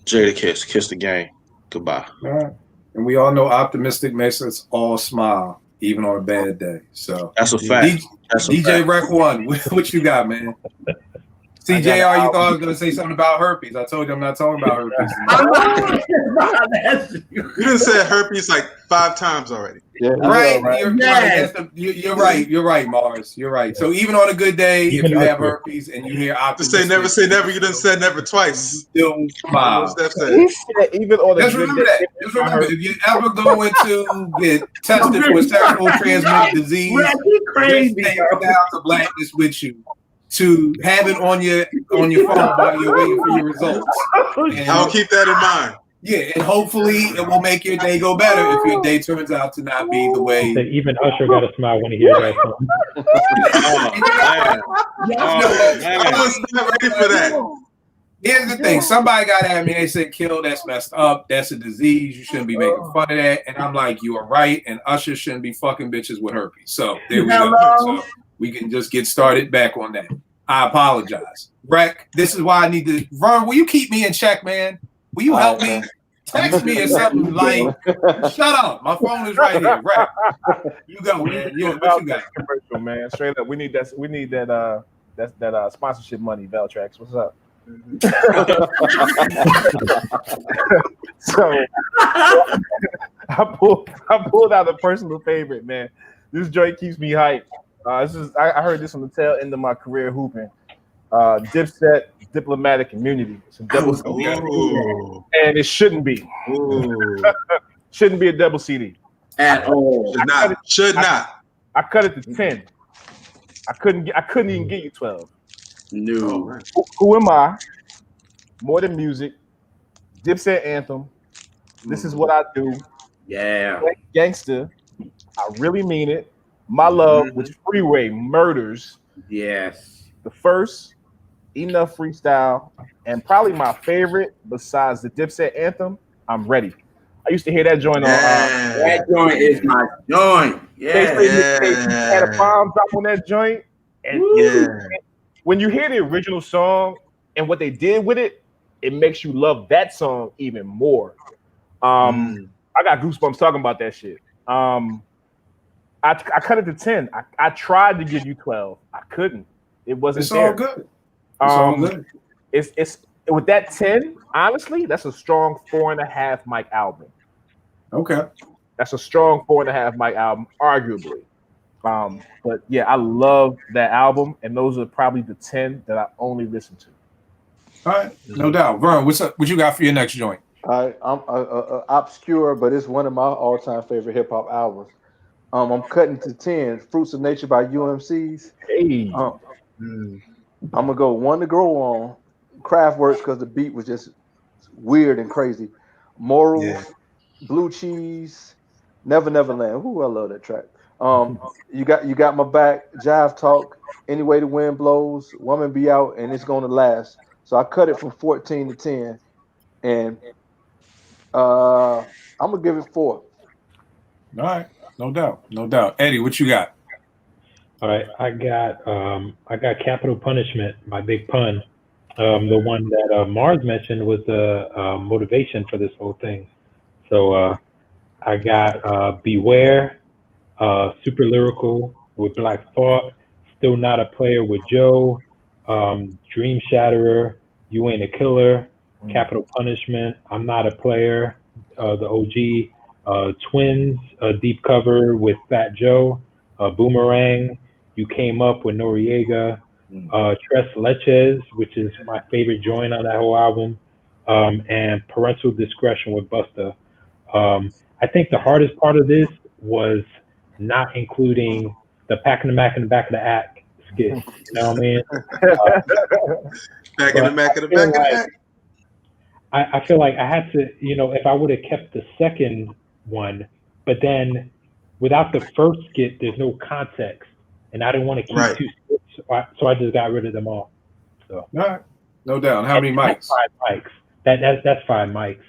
Jadakiss, Kiss the Game. Goodbye. All right. And we all know Optimistic makes us all smile, even on a bad day. So That's a fact. That's a DJ fact. Rec One, what you got, man? CJR, you thought I was gonna say something about herpes. I told you I'm not talking about herpes. You done said herpes like 5 times already. Yeah, Right, right. you're right. You're right. You're right, Mars. You're right. So even on a good day, if you have herpes and you hear To optimistic, say never. You done said never twice. still smile. What's that say? He said even on the Just good remember day- that. Just remember, if you ever go into get tested for sexual transmitted disease, Man, you crazy. just take down to blackness with you to have it on your phone while you're waiting for your results. And, I'll keep that in mind. yeah, and hopefully it will make your day go better if your day turns out to not be the way. That even Usher got a smile when he hears that song. I was not ready for that. Here's the thing: somebody got at me. They said, "Kill, that's messed up. That's a disease. You shouldn't be making fun of that." And I'm like, "You are right." And Usher shouldn't be fucking bitches with herpes. So there we go. So we can just get started back on that. I apologize, Rec. This is why I need to. Vern, will you keep me in check, man? Will you help me? Text me or something like, "Shut up, my phone is right here." Rec, you go. What you got? Commercial, man. Straight up, we need that. We need that. That sponsorship money, Valtrax. What's up? So I pulled out a personal favorite, man. This joint keeps me hyped. I heard this on the tail end of my career hooping. Dipset, Diplomatic Immunity. It's a double CD. Ooh. And it shouldn't be. Ooh. Shouldn't be a double CD. At all. Should not. I cut it to 10. I couldn't even get you 12. No. Who am I? More Than Music. Dipset Anthem. This Is What I Do. Yeah. Gangster. I Really Mean It. My Love, which Freeway Murders. Yes. The First. Enough Freestyle. And probably my favorite, besides the Dipset Anthem, I'm Ready. I used to hear that joint on. That joint is my joint. Yeah. They had a bomb drop on that joint. And when you hear the original song and what they did with it, it makes you love that song even more. I got goosebumps talking about that shit. I cut it to 10. I tried to give you 12. I couldn't. It wasn't It's there. all good. It's all good. It with that 10, honestly, that's a strong 4.5 mic album. Okay. That's a strong 4.5 mic album, arguably. But yeah, I love that album, and those are probably the 10 that I only listen to. All right, no doubt. Vern, what's up? What you got for your next joint? I'm obscure, but it's one of my all-time favorite hip hop albums. I'm cutting to 10. Fruits of Nature by UMC's. Hey, I'm gonna go One to Grow On, Kraftwerks because the beat was just weird and crazy. Morals, Yeah. Blue Cheese, Never Never Land. Ooh, I love that track. You got my back. Jive Talk, Any Way the Wind Blows, Woman Be Out, and It's Gonna Last. So I cut it from 14 to 10, and I'm gonna give it 4. All right, no doubt. Eddie, what you got? All right, I got Capital Punishment by Big Pun. The one that Mars mentioned was the motivation for this whole thing. So I got Beware, Super Lyrical with Black Thought, Still Not a Player with Joe, Dream Shatterer, You Ain't a Killer, Capital Punishment, I'm Not a Player, the OG, Twins, Deep Cover with Fat Joe, Boomerang, You Came Up with Noriega, Tres Leches, which is my favorite joint on that whole album, and Parental Discretion with Busta. I think the hardest part of this was not including the Pack in the Mac in the back of the act skit. You know what I mean? Back in the back of the back of the back. I feel like I had to, if I would have kept the second one, but then without the first skit, there's no context, and I didn't want to keep Right. two skits, so I just got rid of them all. So All right, no doubt. How many mics? That's 5 mics. That's 5 mics.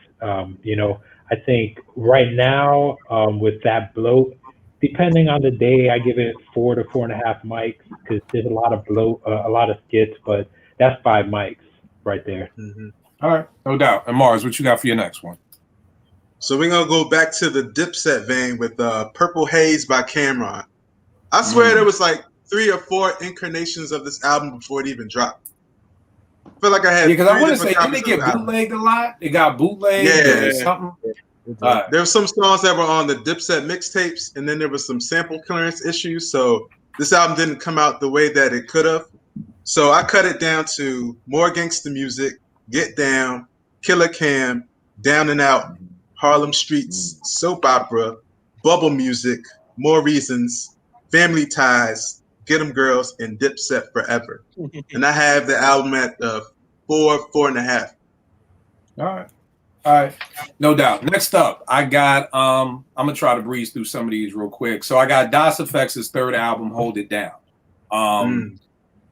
I think right now with that bloat, depending on the day, I give it 4 to 4.5 mics because there's a lot of bloat, a lot of skits, but that's 5 mics right there. All right, no doubt. And Mars, what you got for your next one? So we're gonna go back to the Dipset vein with Purple Haze by Cameron. I swear there was like 3 or 4 incarnations of this album before it even dropped. I feel like I had. Yeah, because I 3 want to say, different didn't they copies get of the album. bootlegged a lot? It got bootlegged Yeah. or something. All right. There were some songs that were on the Dipset mixtapes, and then there was some sample clearance issues. So this album didn't come out the way that it could have. So I cut it down to More Gangsta Music, Get Down, Killer Cam, Down and Out, Harlem Streets, Soap Opera, Bubble Music, More Reasons, Family Ties, Get 'Em Girls, and Dipset Forever. And I have the album at 4.5. All right, no doubt. Next up, I got I'm gonna try to breeze through some of these real quick. So I got Das EFX' third album, Hold It Down.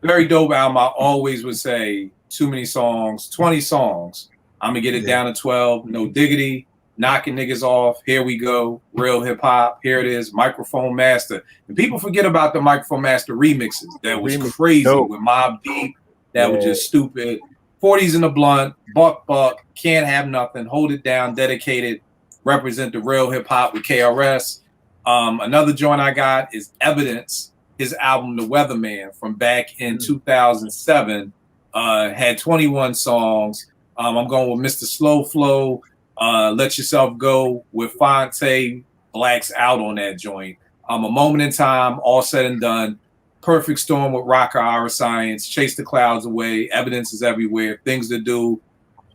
Very dope album. I always would say too many songs, 20 songs. I'm gonna get it down to 12. No Diggity, Knocking Niggas Off, Here We Go, Real Hip Hop, Here It Is, Microphone Master. And people forget about the Microphone Master remixes. That was crazy with Mobb Deep. That was just stupid. 40s in the Blunt, Buck, Can't Have Nothing, Hold It Down, Dedicated, Represent the Real Hip Hop with KRS. Another joint I got is Evidence, his album The Weatherman from back in 2007. Had 21 songs. I'm going with Mr. Slow Flow, Let Yourself Go with Fonte, Blacks Out on that joint. A Moment in Time, All Said and Done. Perfect Storm with Rocker Our Science, Chase the Clouds Away, Evidence Is Everywhere, Things to Do,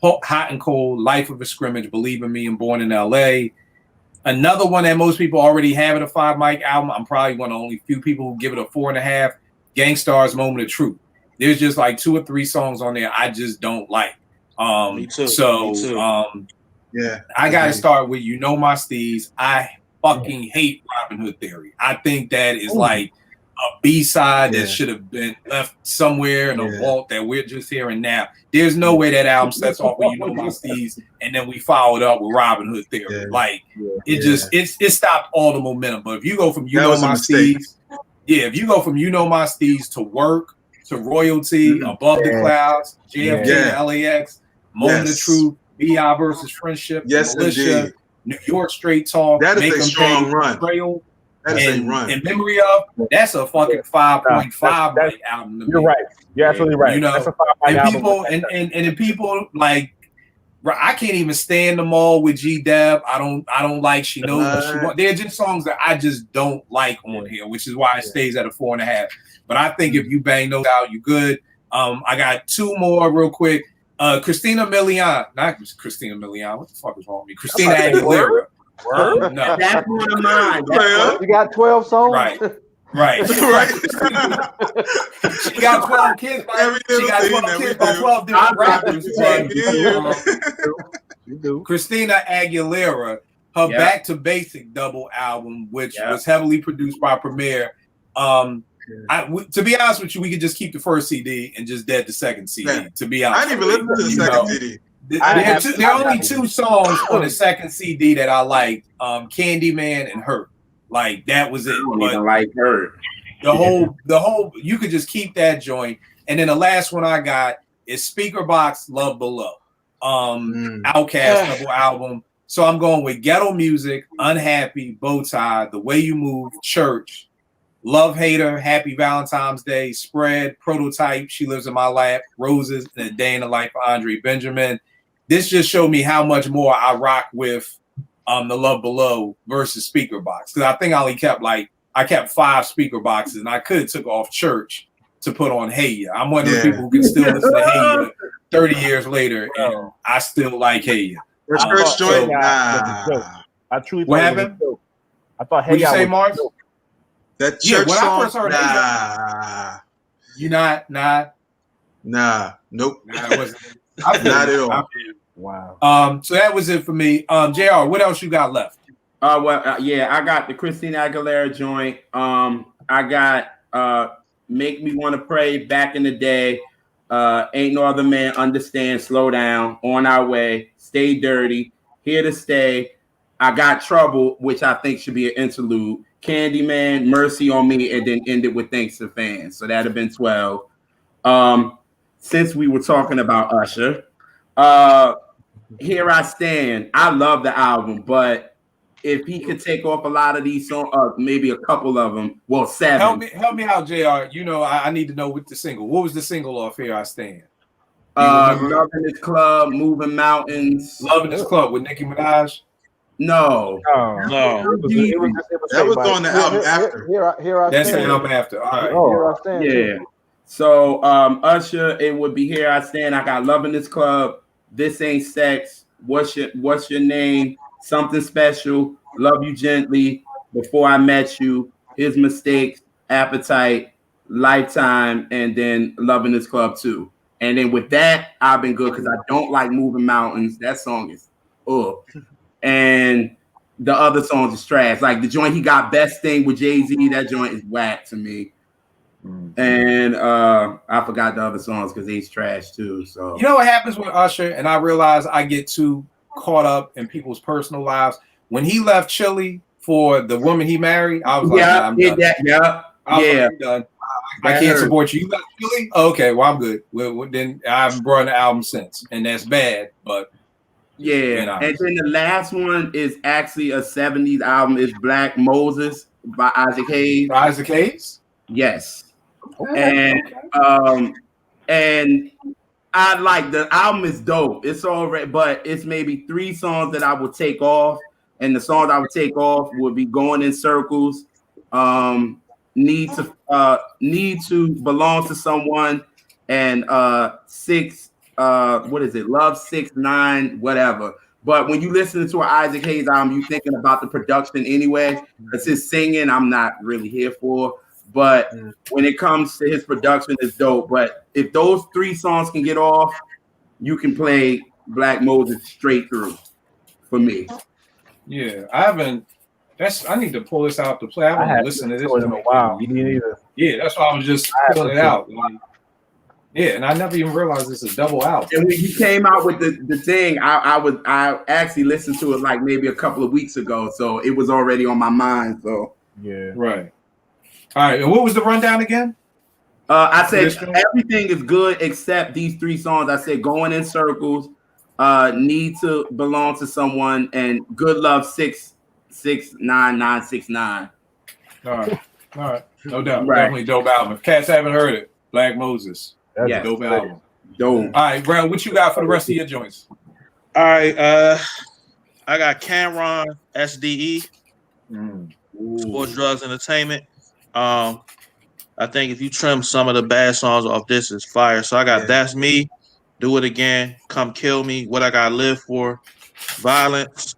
Hot and Cold, Life of a Scrimmage, Believe in Me, and Born in LA. Another one that most people already have in a 5 mic album, I'm probably one of the only few people who give it a 4.5, Gangstar's Moment of Truth. There's just like 2 or 3 songs on there I just don't like. Me too. So Me too. Yeah. I got to start with You Know My Steez. I fucking hate Robin Hood Theory. I think that is like a B-side that should have been left somewhere in a vault that we're just hearing now. There's no way that album sets off with You Know My Steez and then we followed up with Robin Hood Theory. Like it stopped all the momentum. But if you go from You Know My Steez, if you go from You Know My Steez to Work, to Royalty, Above the Clouds, JFK to LAX, Moment of Truth, B.I. versus Friendship, Militia, indeed. New York Straight Talk, That is Make a 'Em strong Pay, run. Betrayal. That is a and run. in memory of, that's a fucking 5.5 That's- album. To You're me. right. You're absolutely right. You know, That's a 5 and album. people and then people like I can't even stand them all with G Deb. I don't like She Knows What She Wants. They're just songs that I just don't like on here, which is why it stays at a 4.5. But I think if you bang those out, you good. I got two more real quick. Christina Milian, not Christina Milian. What the fuck is wrong with me? Christina Aguilera. No, That's one of mine. You got 12 songs? right. Right. Right. She got 12 kids by Every she got little 12 thing kids that we by do. 12 different rappers. You do. Christina Aguilera, her Yeah. Back to Basic double album, which Yeah. was heavily produced by Premier. To be honest with you, we could just keep the first CD and just dead the second CD. Yeah. To be I honest, didn't even listen to the You second know, CD. there are only two songs on the second CD that I liked: Candyman and Hurt. Like that was it. I don't But even like her. the whole, you could just keep that joint. And then the last one I got is Speaker Box Love Below. Outkast double album. So I'm going with Ghetto Music, Unhappy, Bowtie, The Way You Move, Church, Love Hater, Happy Valentine's Day, Spread, Prototype, She Lives in My Lap, Roses, and A Day in the Life of Andre Benjamin. This just showed me how much more I rock with the Love Below versus Speaker Box. Because I think I only kept I kept 5 speaker boxes, and I could have took off Church to put on Hey Ya. I'm one of the people who can still listen to Hey Ya 30 years later, and I still like Hey Ya. First church joint? I truly What thought it was happened? a joke. I thought Hey What'd you Ya say, was a Mark? joke. That Yeah, church when I song? first heard it, You not? Nah, Nope. it wasn't. I feel Not you. at all. I feel you. Wow. So that was it for me. JR, what else you got left? I got the Christina Aguilera joint. I got Make Me Wanna Pray, Back in the Day, Ain't No Other Man, Understand, Slow Down, On Our Way, Stay Dirty, Here to Stay. I got Trouble, which I think should be an interlude. Candyman, Mercy on Me, and then end it with Thanks to Fans. So that'd have been 12. Since we were talking about Usher, Here I Stand. I love the album, but if he could take off a lot of these songs, maybe a couple of them, well, 7. Help me out, JR. You know, I need to know what the single. What was the single off Here I Stand? Love in This Club, Moving Mountains. Love in This Club with Nicki Minaj? No. No. That was on the album after. Here I That's the stand. album after. All right. Here I stand. Yeah. too. So Usher, it would be Here I Stand. I got Love in This Club, This Ain't Sex, What's Your Name, Something Special, Love You Gently, Before I Met You, His Mistakes, Appetite, Lifetime, and then Love in This Club too. And then with that, I've been good because I don't like Moving Mountains. That song is and the other songs is trash. Like the joint he got Best Thing with Jay-Z, that joint is whack to me. And I forgot the other songs because he's trash too. So you know what happens with Usher, and I realize I get too caught up in people's personal lives. When he left Chile for the woman he married, I was like, nah, I'm done. I was like, I'm done. I can't support you. You left Chile? Okay, well, I'm good. Well, then I haven't brought an album since, and that's bad. But yeah, and then the last one is actually a 70s album. It's Black Moses by Isaac Hayes. Isaac Hayes? Yes. And I like the album is dope. It's already, but it's maybe 3 songs that I would take off, and the songs I would take off would be Going in Circles, Need to Belong to Someone, and 6 what is it? Love 6 9 whatever. But when you listen to an Isaac Hayes album, you thinking about the production anyway. Because his singing, I'm not really here for. But when it comes to his production, it's dope. But if those 3 songs can get off, you can play Black Moses straight through for me. Yeah, I need to pull this out to play. I haven't listened to this in a while. You didn't either. Yeah, that's why I was just pulling it out. Yeah, and I never even realized it's a double album. And when he came out with the thing, I actually listened to it like maybe a couple of weeks ago, so it was already on my mind. So yeah, right. All right, and what was the rundown again? I said everything is good except these 3 songs. I said Going in Circles, Need to Belong to Someone, and Good Love 6 9 9 6 9. All right. No doubt. Right. Definitely dope album. If cats haven't heard it, Black Moses. That's Yes. Dope album. Dope. All right, Brown, what you got for the rest of your joints? All right, I got Cameron SDE, Sports Drugs Entertainment. I think if you trim some of the bad songs off this, it's fire. So I got That's Me, Do It Again, Come Kill Me, What I Gotta Live For, Violence,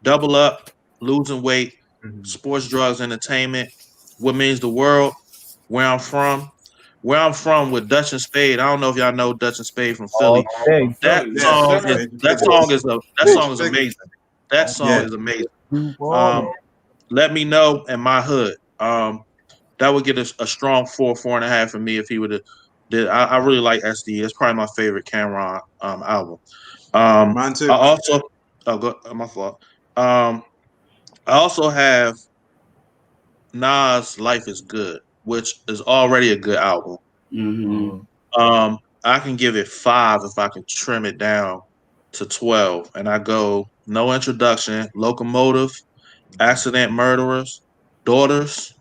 Double Up, Losing Weight, Sports Drugs Entertainment, What Means the World, Where I'm From. Where I'm From with Dutch and Spade. I don't know if y'all know Dutch and Spade from Philly. Hey, That Yeah, song sure. is that song is amazing. That song Yeah. is amazing. you want Let Me Know and My Hood. That would get a strong 4.5 for me if he would have did. I really like SD. It's probably my favorite Cameron album. Mine too. I also my fault. I also have Nas Life Is Good, which is already a good album. I can give it 5 if I can trim it down to 12. And I go No Introduction, Locomotive, Accident Murderers, Daughters,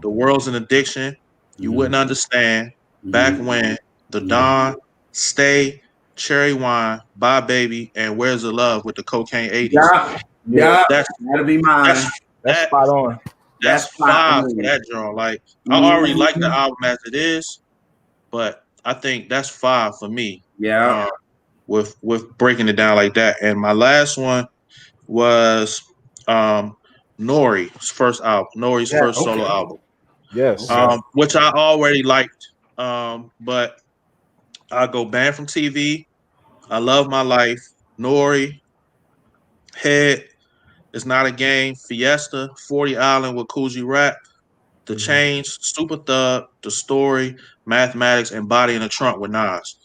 The World's an Addiction, You Wouldn't Understand, Back When, The Dawn, Stay, Cherry Wine, Bye Baby, and Where's the Love with the Cocaine 80s. Yeah. That's That'll be mine. that's spot on. That's 5 for that joint. Like I already like the album as it is, but I think that's 5 for me. Yeah. With breaking it down like that. And my last one was Nori's first album, Nori's first solo album. Yes. Which I already liked. But I go Banned from TV, I Love My Life, Nori, Head, It's Not a Game, Fiesta, 40 Island with Coogee Rap, The Change, Super Thug, The Story, Mathematics, and Body in the Trunk with Nas.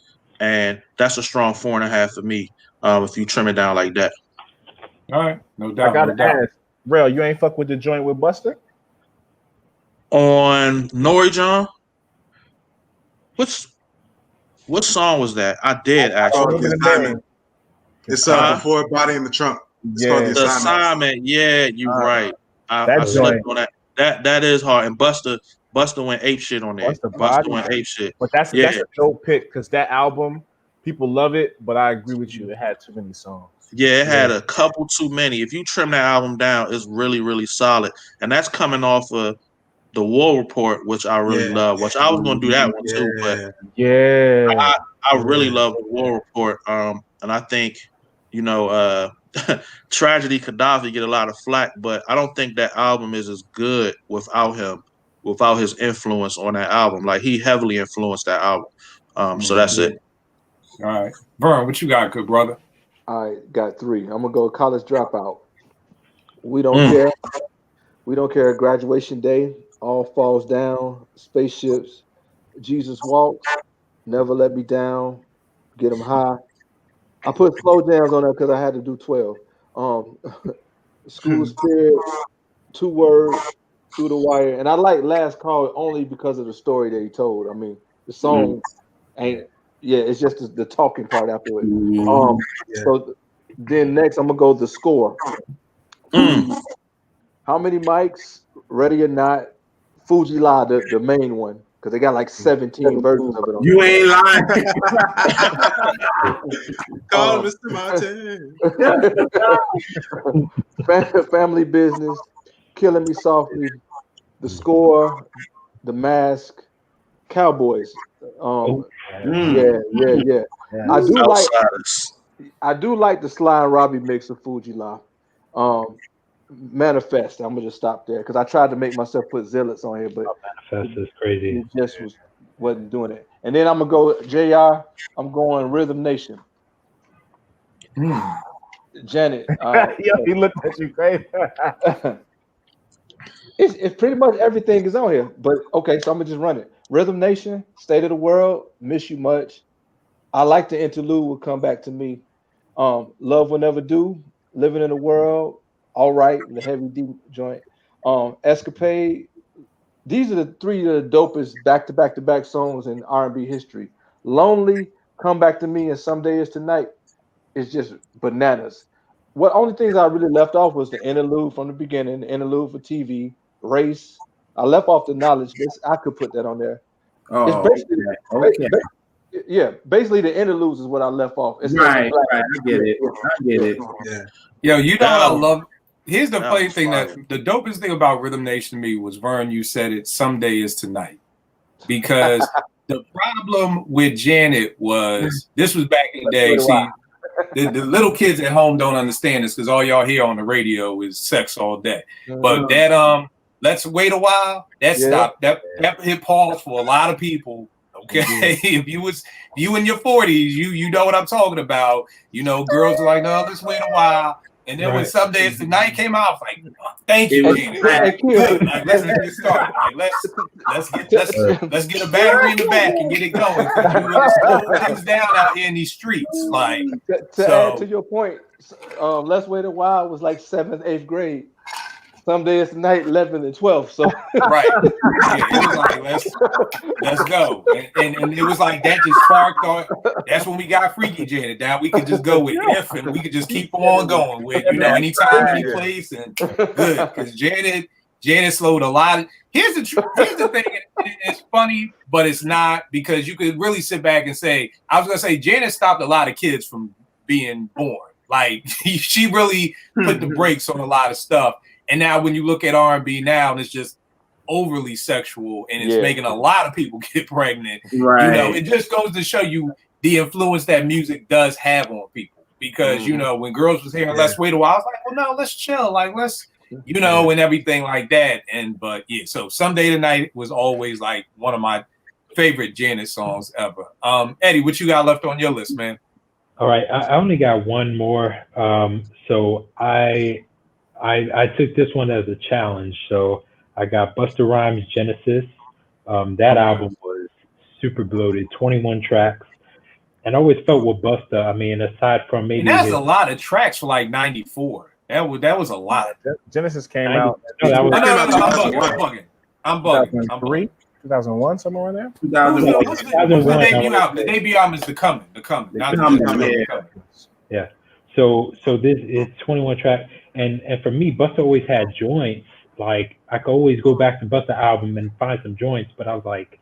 And that's a strong 4.5 for me if you trim it down like that. All right. No doubt. I gotta no doubt. ask, Rel, you ain't fuck with the joint with Buster? On Nori John, what song was that? I did actually. The Assignment. It's before Body in the Trunk. It's called The The Assignment. Assignment. Yeah, you're right. I That slipped joint. on that. That is hard. And Buster went ape shit on there. Buster went ape shit. But that's a dope pick because that album, people love it, but I agree with you. It had too many songs. Yeah, it had a couple too many. If you trim that album down, it's really, really solid. And that's coming off of The War Report, which I really love. Which I was gonna do that one too, but I really love The War Report. And I think, Tragedy Gaddafi get a lot of flack, but I don't think that album is as good without him, without his influence on that album. Like he heavily influenced that album. So that's it. All right. Vern, what you got, good brother? I got 3. I'm gonna go College Dropout. We don't care. We don't care. Graduation Day, All Falls Down, Spaceships, Jesus Walks, Never Let Me Down, Get 'Em High. I put slow jams on there because I had to do 12. School Spirit, 2 Words, Through the Wire, and I like Last Call only because of the story that he told. I mean, the song ain't. Yeah, it's just the talking part after it. So then next, I'm gonna go The Score. How Many Mics? Ready or Not? Fuji La, the main one, because they got like 17 versions of it. You ain't lying. Call Mr. Martin. Family Business, Killing Me Softly, The Score, The Mask, Cowboys. Yeah. I do like the Sly and Robbie mix of Fuji La. Manifest. I'm gonna just stop there because I tried to make myself put Zealots on here, but Manifest is crazy. It just wasn't doing it. And then I'm gonna go JR. I'm going Rhythm Nation. Janet. He looked at you crazy. It's pretty much everything is on here. But okay, so I'm gonna just run it. Rhythm Nation, State of the World, Miss You Much. I like the interlude will come back to me. Love Will Never Do, Living in the World, All Right, the Heavy D joint. Escapade. These are the 3 of the dopest back-to-back songs in R&B history. Lonely, Come Back to Me, and Someday Is Tonight is just bananas. What only things I really left off was the interlude from the beginning, the interlude for TV, Race, I left off the knowledge. I could put that on there. Oh, It's basically, okay. yeah, basically the interludes is what I left off. It's Right. I get it. Yeah. Yo, you know what I love? Here's the That funny was thing fire. that the dopest thing about Rhythm Nation to me was Vern. You said it. Someday is tonight, because the problem with Janet was this was back in the day. See, the little kids at home don't understand this because all y'all hear on the radio is sex all day. But that let's wait a while. That stopped. That hit pause for a lot of people. Okay, if you in your 40s, you know what I'm talking about. You know, girls are like, no, let's wait a while. And then when Someday It's Tonight came out, I was like, thank you, Janet. Like, let's get started. Like, let's get a battery in the back and get it going. You want to slow things down out here in these streets. Like, to add to your point, Let's Wait a While was like 7th, 8th grade. Someday It's Tonight, 11th and 12th. So right, yeah, it was like let's go, and it was like that just sparked on. That's when we got Freaky Janet. Now we could just go with If, and we could just keep on going with anytime, any place, and good because Janet slowed a lot. Here's the thing. It's funny, but it's not, because you could really sit back and say, I was gonna say Janet stopped a lot of kids from being born. Like she really put the brakes on a lot of stuff. And now when you look at R&B now, and it's just overly sexual, and it's making a lot of people get pregnant. Right. You know, it just goes to show you the influence that music does have on people. Because, you know, when girls was hearing Let's Wait a While, I was like, well, no, let's chill. Like, let's, you know, and everything like that. But yeah, so Someday Tonight was always like one of my favorite Janet songs ever. Eddie, what you got left on your list, man? All right, I only got one more. So I took this one as a challenge. So I got Busta Rhymes' Genesis. That album was super bloated, 21 tracks. And I always felt with Busta, I mean, aside from maybe... And that's a lot of tracks for like 94. That was a lot. Genesis came out. No, that was, I'm bugging. 2003, 2001, somewhere in there. 2001. The debut album is The Coming. Yeah. So this is 21 tracks. And for me, Busta always had joints. Like, I could always go back to Busta album and find some joints, but I was like,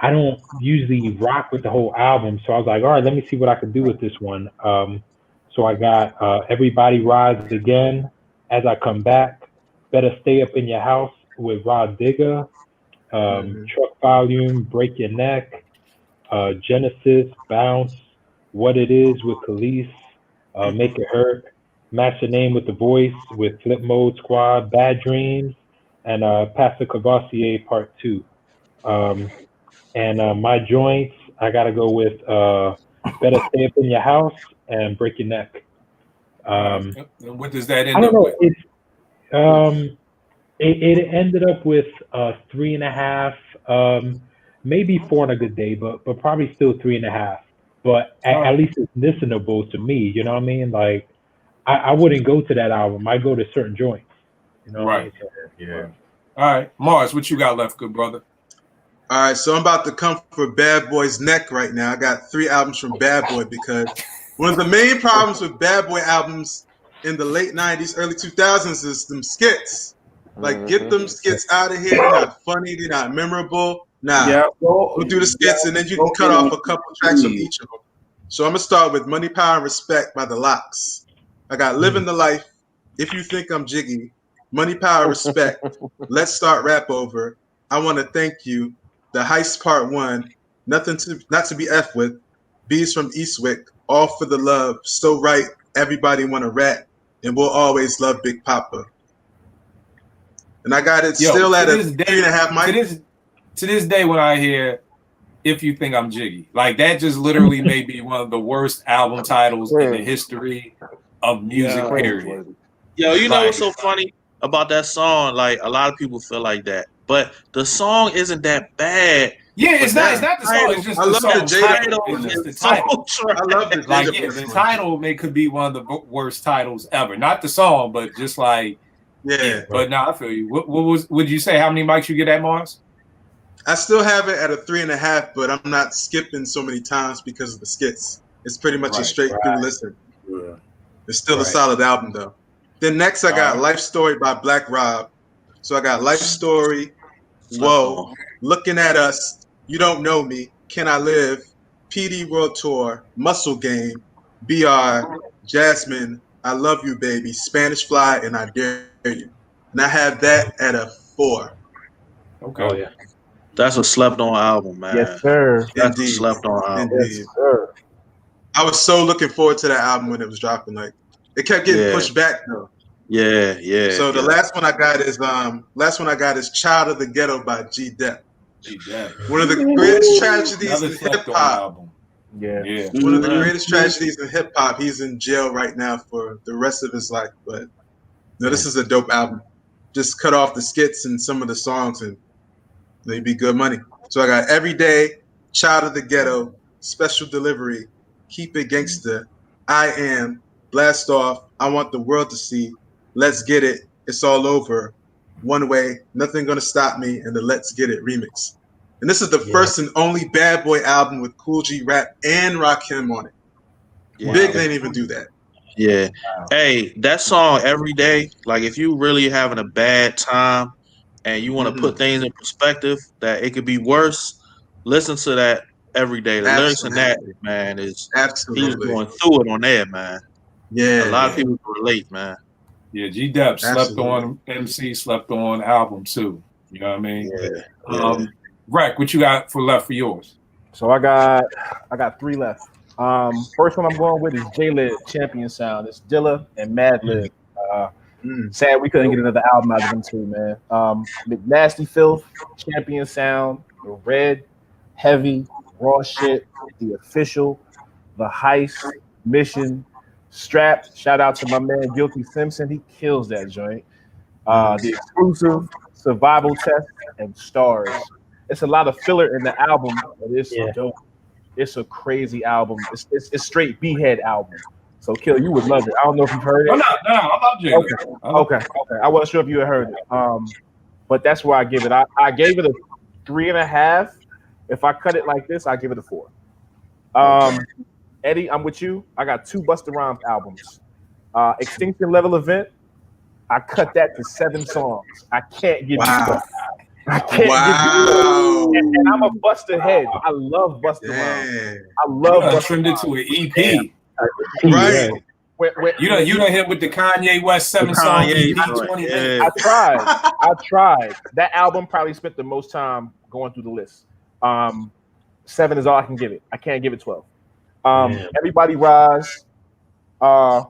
I don't usually rock with the whole album. So I was like, all right, let me see what I can do with this one. So I got Everybody Rides Again, As I Come Back, Better Stay Up in Your House with Rod Digger, Truck Volume, Break Your Neck, Genesis, Bounce, What It Is with Khalees, Make It Hurt, Match Your Name with The Voice with Flip Mode Squad, Bad Dreams, and Pastor Cavassier Part 2. And my joints, I gotta go with Better Stay Up in Your House and Break Your Neck. What does that end I don't up know. with? It ended up with 3.5, maybe 4 on a good day, but probably still 3.5. But at least it's listenable to me. You know what I mean? Like, I wouldn't go to that album. I go to certain joints. You know? Right. Yeah. All right, Mars, what you got left, good brother? All right, so I'm about to come for Bad Boy's neck right now. I got 3 albums from Bad Boy because one of the main problems with Bad Boy albums in the late 90s, early 2000s is them skits. Like, get them skits out of here. They're not funny. They're not memorable. Nah, we'll do the skits, and then you can cut off a couple tracks from each of them. So I'm going to start with Money, Power, and Respect by The Lox. I got Living the Life, If You Think I'm Jiggy, Money, Power, Respect, Let's Start Rap Over, I Want to Thank You, The Heist Part 1, Not to Be F With, Bees from Eastwick, All for the Love, So Right, Everybody Want to Rap, and We'll Always Love Big Papa. And I got it still at a 3.5 mic. To this day, when I hear If You Think I'm Jiggy, like that just literally may be one of the worst album titles in the history of music, period. Yo, you know what's so funny about that song? Like, a lot of people feel like that, but the song isn't that bad. Yeah, it's not the song. It's just the song title. It's just the title. I love the Like, yeah, the title could be one of the worst titles ever. Not the song, but just like, yeah. But no, I feel you. What would you say? How many mics you get at, Mars? I still have it at a 3.5, but I'm not skipping so many times because of the skits. It's pretty much a straight through listen. Yeah. It's still a solid album though. Then next I got Life Story by Black Rob. So I got Life Story, Whoa, looking at us, you don't know me. Can I live? PD World Tour, Muscle Game, BR, Jasmine, I Love You Baby, Spanish Fly, and I Dare You. And I have that at a 4. Okay. Oh yeah. That's a slept on album, man. Yes, sir. That's a Indeed. slept on album. Indeed. Yes, sir. I was so looking forward to that album when it was dropping. Like it kept getting Yeah. pushed back though. Yeah, yeah. So the yeah. last one I got is Child of the Ghetto by G Dep. One of the greatest tragedies Another in hip slept on hop. album. Yeah. Yeah. One of the Mhm. greatest tragedies in hip hop. He's in jail right now for the rest of his life. But no, this is a dope album. Just cut off the skits and some of the songs and they'd be good money. So I got Every Day, Child of the Ghetto, Special Delivery, Keep It Gangsta, I Am, Blast Off, I Want the World to See, Let's Get It, It's All Over, One Way, Nothing Gonna Stop Me, and the Let's Get It remix. And this is the first and only Bad Boy album with Kool G Rap and Rakim on it. Yeah. Big didn't even do that. Yeah. Hey, that song Every Day, like if you really having a bad time and you want to put things in perspective that it could be worse, listen to that Every Day. The lyrics in that, man, is he was Absolutely. going through it on there, man. Yeah. A lot of people can relate, man. Yeah, G Dep slept Absolutely. on MC, slept on album too. You know what I mean? Yeah. Rec, what you got for left for yours? So I got 3 left. First one I'm going with is J-Lid, Champion Sound. It's Dilla and Madlib. Sad we couldn't get another album out of them too, man. McNasty Filth, Champion Sound, The Red, Heavy, Raw Shit, The Official, The Heist, Mission, Strapped. Shout out to my man Guilty Simpson. He kills that joint. The Exclusive, Survival Test, and Stars. It's a lot of filler in the album, but it's dope. It's a crazy album. It's straight B-head album. So, Kill, you would love it. I don't know if you've heard it. No, I love J. Okay. I wasn't sure if you had heard it. But that's why I give it. I gave it a 3.5. If I cut it like this, I give it a 4. Eddie, I'm with you. I got 2 Busta Rhymes albums. Extinction Level Event. I cut that to 7 songs. I can't give you 12. I can't give you 12. And I'm a Busta head. I love Busta Rhymes. I love Busta turned it to an EP. Right. You done hit with the Kanye West 7-song EP 20 minutes. I tried. That album probably spent the most time going through the list. 7 is all I can give it. I can't give it 12. Everybody Rise. When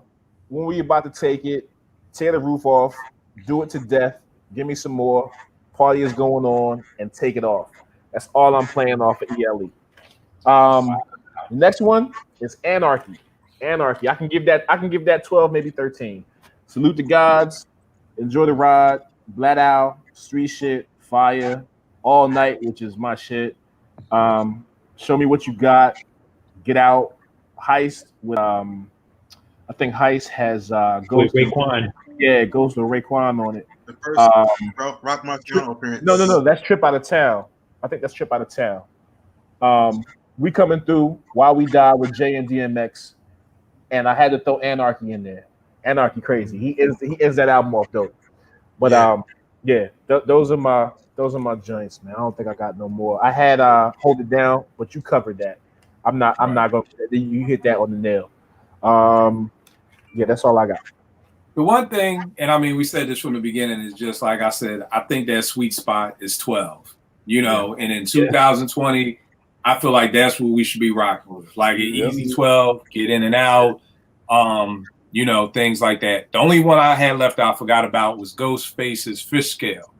we about to take it, tear the roof off, do it to death, give me some more, party is going on, and take it off. That's all I'm playing off of ELE. Next one is Anarchy. I can give that 12, maybe 13. Salute the Gods, Enjoy the Ride, Black Owl, Street Shit, Fire, All Night, which is my shit. Show Me What You Got, Get Out, Heist with I think Heist has Ghost Raekwon. Yeah, Ghost with Raekwon on it. The first Rock Marciano appearance. No, that's Trip Out of Town. I think that's Trip Out of Town. We Coming Through, While We Die with Jay and DMX, and I had to throw Anarchy in there. Anarchy crazy. He ends that album off dope. But those are my joints, man. I don't think I got no more. I had Hold It Down, but you covered that. I'm not gonna. You hit that on the nail. That's all I got. The one thing, and I mean, we said this from the beginning, is just like I said, I think that sweet spot is 12. And in 2020, I feel like that's what we should be rocking with. Like an easy 12, get in and out, things like that. The only one I had left I forgot about was Ghostface's Fish Scale.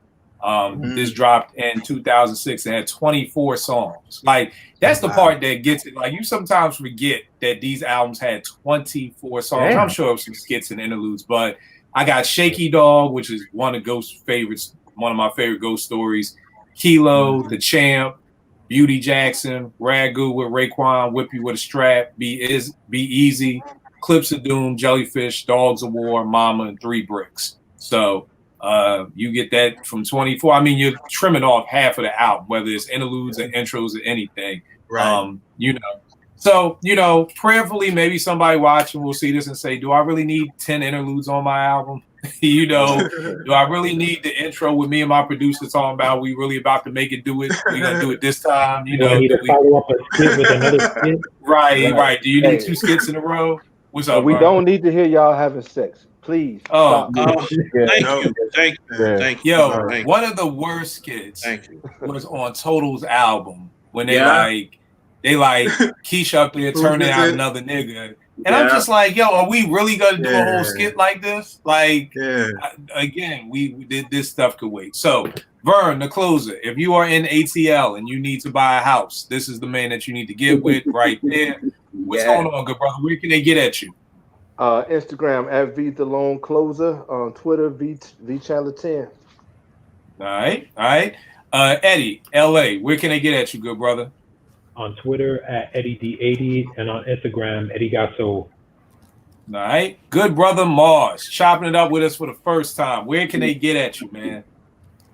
This dropped in 2006 and had 24 songs. Like that's the part that gets it. Like you sometimes forget that these albums had 24 songs. I'm sure of some skits and interludes, but I got Shaky Dog, which is one of Ghost's favorites, one of my favorite Ghost stories. Kilo, The Champ, Beauty Jackson, Ragu with Raekwon, Whip You with a Strap, Be Easy, Clips of Doom, Jellyfish, Dogs of War, Mama, and 3 Bricks. So you get that from 24. I mean, you're trimming off half of the album, whether it's interludes or intros or anything. Right. So, prayerfully, maybe somebody watching will see this and say, do I really need 10 interludes on my album? Do I really need the intro with me and my producer talking about we really about to make it do it? We're going to do it this time. Do I need to follow up a skit with another skit? Right. Do you need 2 skits in a row? What's up, We bro? don't need to hear y'all having sex. Please. Oh, stop. Thank you. Yo, one of the worst skits was on Total's album when they Keisha up there turning out another nigga. And I'm just like, yo, are we really gonna do a whole skit like this? Like, again, we did this stuff could wait. So, Vern, the closer, if you are in ATL and you need to buy a house, this is the man that you need to get with right there. What's going on, good brother? Where can they get at you? Instagram at V the Lone Closer, on Twitter V Chandler 10. All right. Eddie, LA, where can they get at you, good brother? On Twitter at EddieD80 and on Instagram Eddie Got Soul. All right. Good brother Mars, chopping it up with us for the first time. Where can they get at you, man?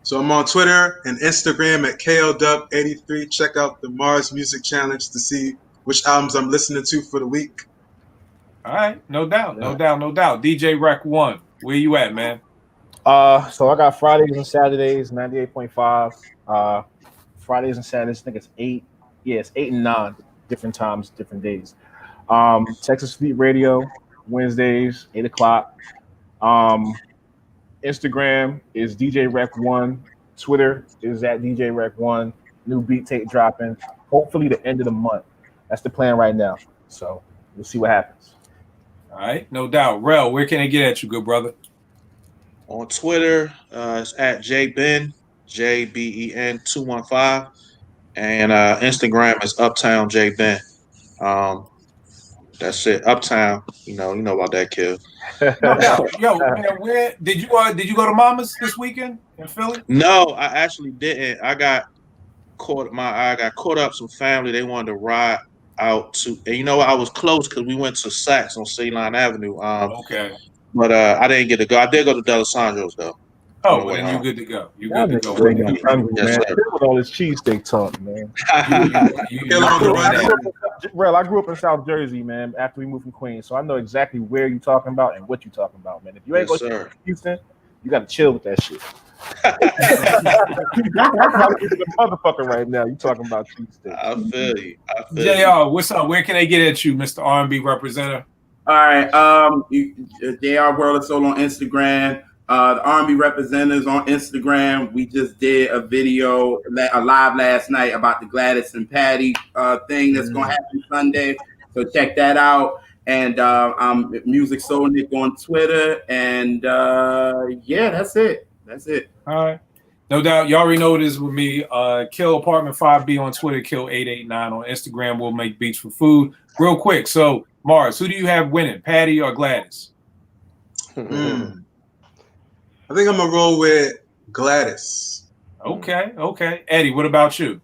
So I'm on Twitter and Instagram at KLDub83. Check out the Mars Music Challenge to see which albums I'm listening to for the week. All right. No doubt. DJ Rec 1, where you at, man? So I got Fridays and Saturdays, 98.5. Fridays and Saturdays, I think it's 8. Yeah, it's 8 and 9, different times, different days. Texas Fleet Radio, Wednesdays, 8 o'clock. Instagram is DJ Rec 1. Twitter is at DJ Rec 1. New beat tape dropping. Hopefully the end of the month. That's the plan right now. So we'll see what happens. All right, no doubt. Rel, where can I get at you, good brother? On Twitter, it's at JBen, JBEN 215. And Instagram is Uptown JBen. That's it. Uptown. You know about that, kid. No doubt. Yo, man, where did you go to Mama's this weekend in Philly? No, I actually didn't. I got caught up some family. They wanted to ride out to, and you know what? I was close because we went to Saks on Ceylon Avenue. Okay. But I didn't get to go. I did go to D'Alessandro's though. Oh, well, then you good to go. You good to go. Yes, with all this cheesesteak talk, man. I grew up in South Jersey, man, after we moved from Queens. So I know exactly where you're talking about and what you're talking about, man. If you ain't going to Houston, you got to chill with that shit. Motherfucker right now, you talking about cheesesteak. I feel you. JR, what's up? Where can they get at you, Mr. R&B representative? All right. JR World of Soul on Instagram. The R&B representatives on Instagram. We just did a video, a live last night about the Gladys and Patty thing that's going to happen Sunday. So check that out. And I'm Music Soul Nick on Twitter. And that's it. All right. No doubt. Y'all already know it is with me. Kill Apartment 5B on Twitter, Kill 889 on Instagram. We'll make beats for food. Real quick. So, Mars, who do you have winning, Patty or Gladys? I think I'm gonna roll with Gladys. Okay. Eddie, what about you?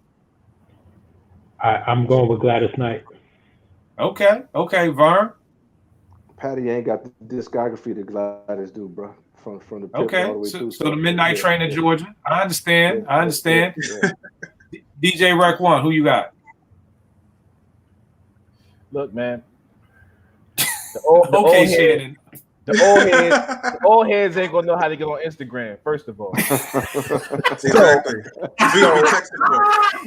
I'm going with Gladys Knight. Okay. Vern? Patty ain't got the discography that Gladys do, bro. From the pip all the way through. So the Midnight Train in Georgia. I understand. DJ Rec 1, who you got? Look, man. Shannon. The old heads ain't gonna know how to get on Instagram, first of all. Exactly.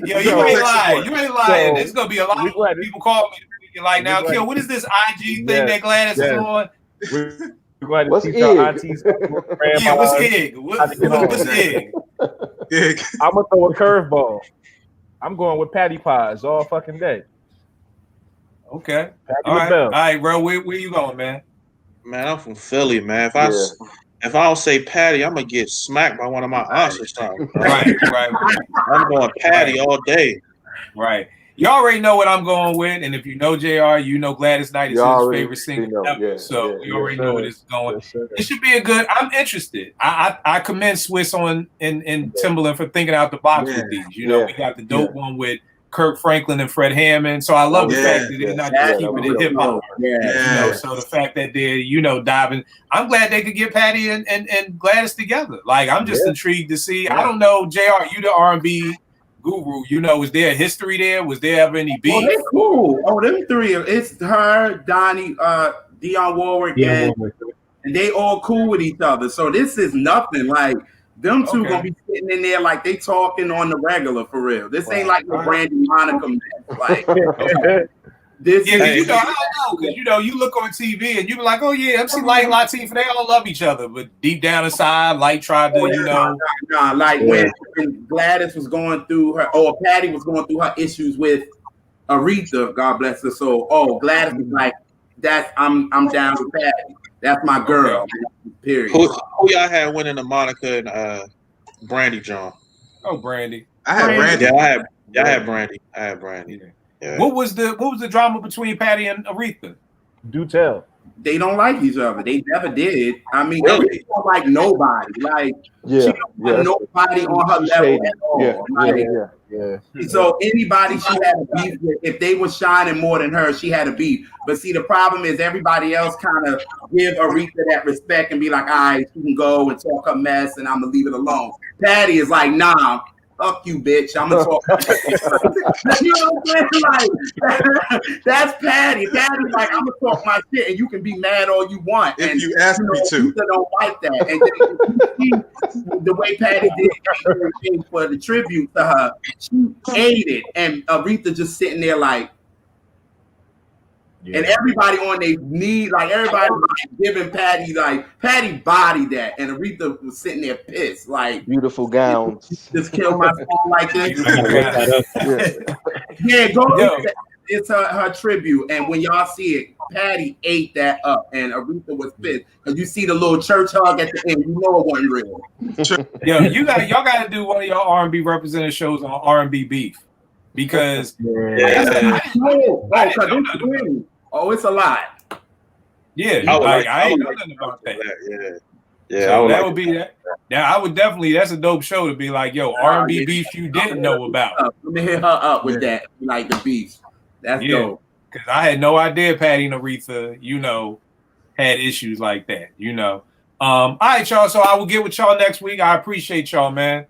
Yo, you ain't lying. There's gonna be a lot of people call me like, now, Kill, what is this IG thing that Gladys is on? We're going to what's teach our aunties. What's Ig? What's Ig? I'm gonna throw a curveball. I'm going with Patty Pies all fucking day. Okay. All right, bro. Where you going, man? Man, I'm from Philly, man. If I don't say Patty, I'm gonna get smacked by one of my aunts or something. Right. I'm going Patty all day. Right. You already know what I'm going with, and if you know JR, you know Gladys Knight is his favorite singer ever. You already know where this is going. It should be a good. I'm interested. I commend Swiss and Timbaland for thinking out the box with these. We got the dope one with Kirk Franklin and Fred Hammond. So I love the fact that they're not just keeping it hip hop. So the fact that they're diving. I'm glad they could get Patty and Gladys together. Like I'm just intrigued to see. I don't know, JR, you the R&B Guru. You know, was there a history there? Was there ever any beef? Oh, they cool. Oh, them three. It's her, Donnie, Dionne Warwick, Yeah, and they all cool with each other. So this is nothing. Like them two Okay. gonna be sitting in there like they talking on the regular for real. This ain't like the Brandy Monica mess. Like this. Yeah, 'cause is, you know, I don't know, because you know, you look on TV and you be like, oh yeah, MC Light and Latifah, they all love each other, but deep down inside, Light tried to, you know, Nah, like when Gladys was going through her, or Patty was going through her issues with Aretha, God bless her soul. Oh, Gladys was like, "That's I'm down with Patty. That's my girl." Period. Who y'all had winning the Monica and Brandy John? oh Brandy. I had Brandy. Yeah, I had Brandy. I had Brandy. Yeah. What was the drama between Patty and Aretha? Do tell. They don't like each other. They never did. I mean, Really? they don't like nobody. Like Yeah, she don't want nobody on her level at all. yeah, Like, yeah. so anybody she had a beef with, if they were shining more than her, she had a beef. But see, the problem is everybody else kind of give Aretha that respect and be like, all right, she can go and talk her mess and I'm gonna leave it alone. Patty is like, nah, fuck you, bitch. I'm gonna talk. You know what I'm saying? Like, that's Patty. Patty's like, I'm gonna talk my shit and you can be mad all you want. If And you ask me to. Aretha don't like that. And then you see the way Patty did for the tribute to her, she ate it, and Aretha just sitting there like, and everybody on their knee, like everybody like giving Patty, like Patty bodied that, and Aretha was sitting there pissed, like Beautiful gowns. just kill my phone like this. Yeah. Yeah, go. Yo. It's her tribute, and when y'all see it, Patty ate that up, and Aretha was pissed because you see the little church hug at the end. You know it wasn't real. Yo, y'all got to do one of your R&B representative shows on R&B beef, because Oh, it's a lot. yeah, I would like, like- I I ain't would know like nothing about that. Yeah. So that would be that. Yeah, I would definitely. That's a dope show to be like, yo, R&B beef you didn't know about. Let me hit her up with that, like the beef. That's Yeah. dope. Because I had no idea Patty and Aretha, you know, had issues like that, you know. All right, y'all. So I will get with y'all next week. I appreciate y'all, man.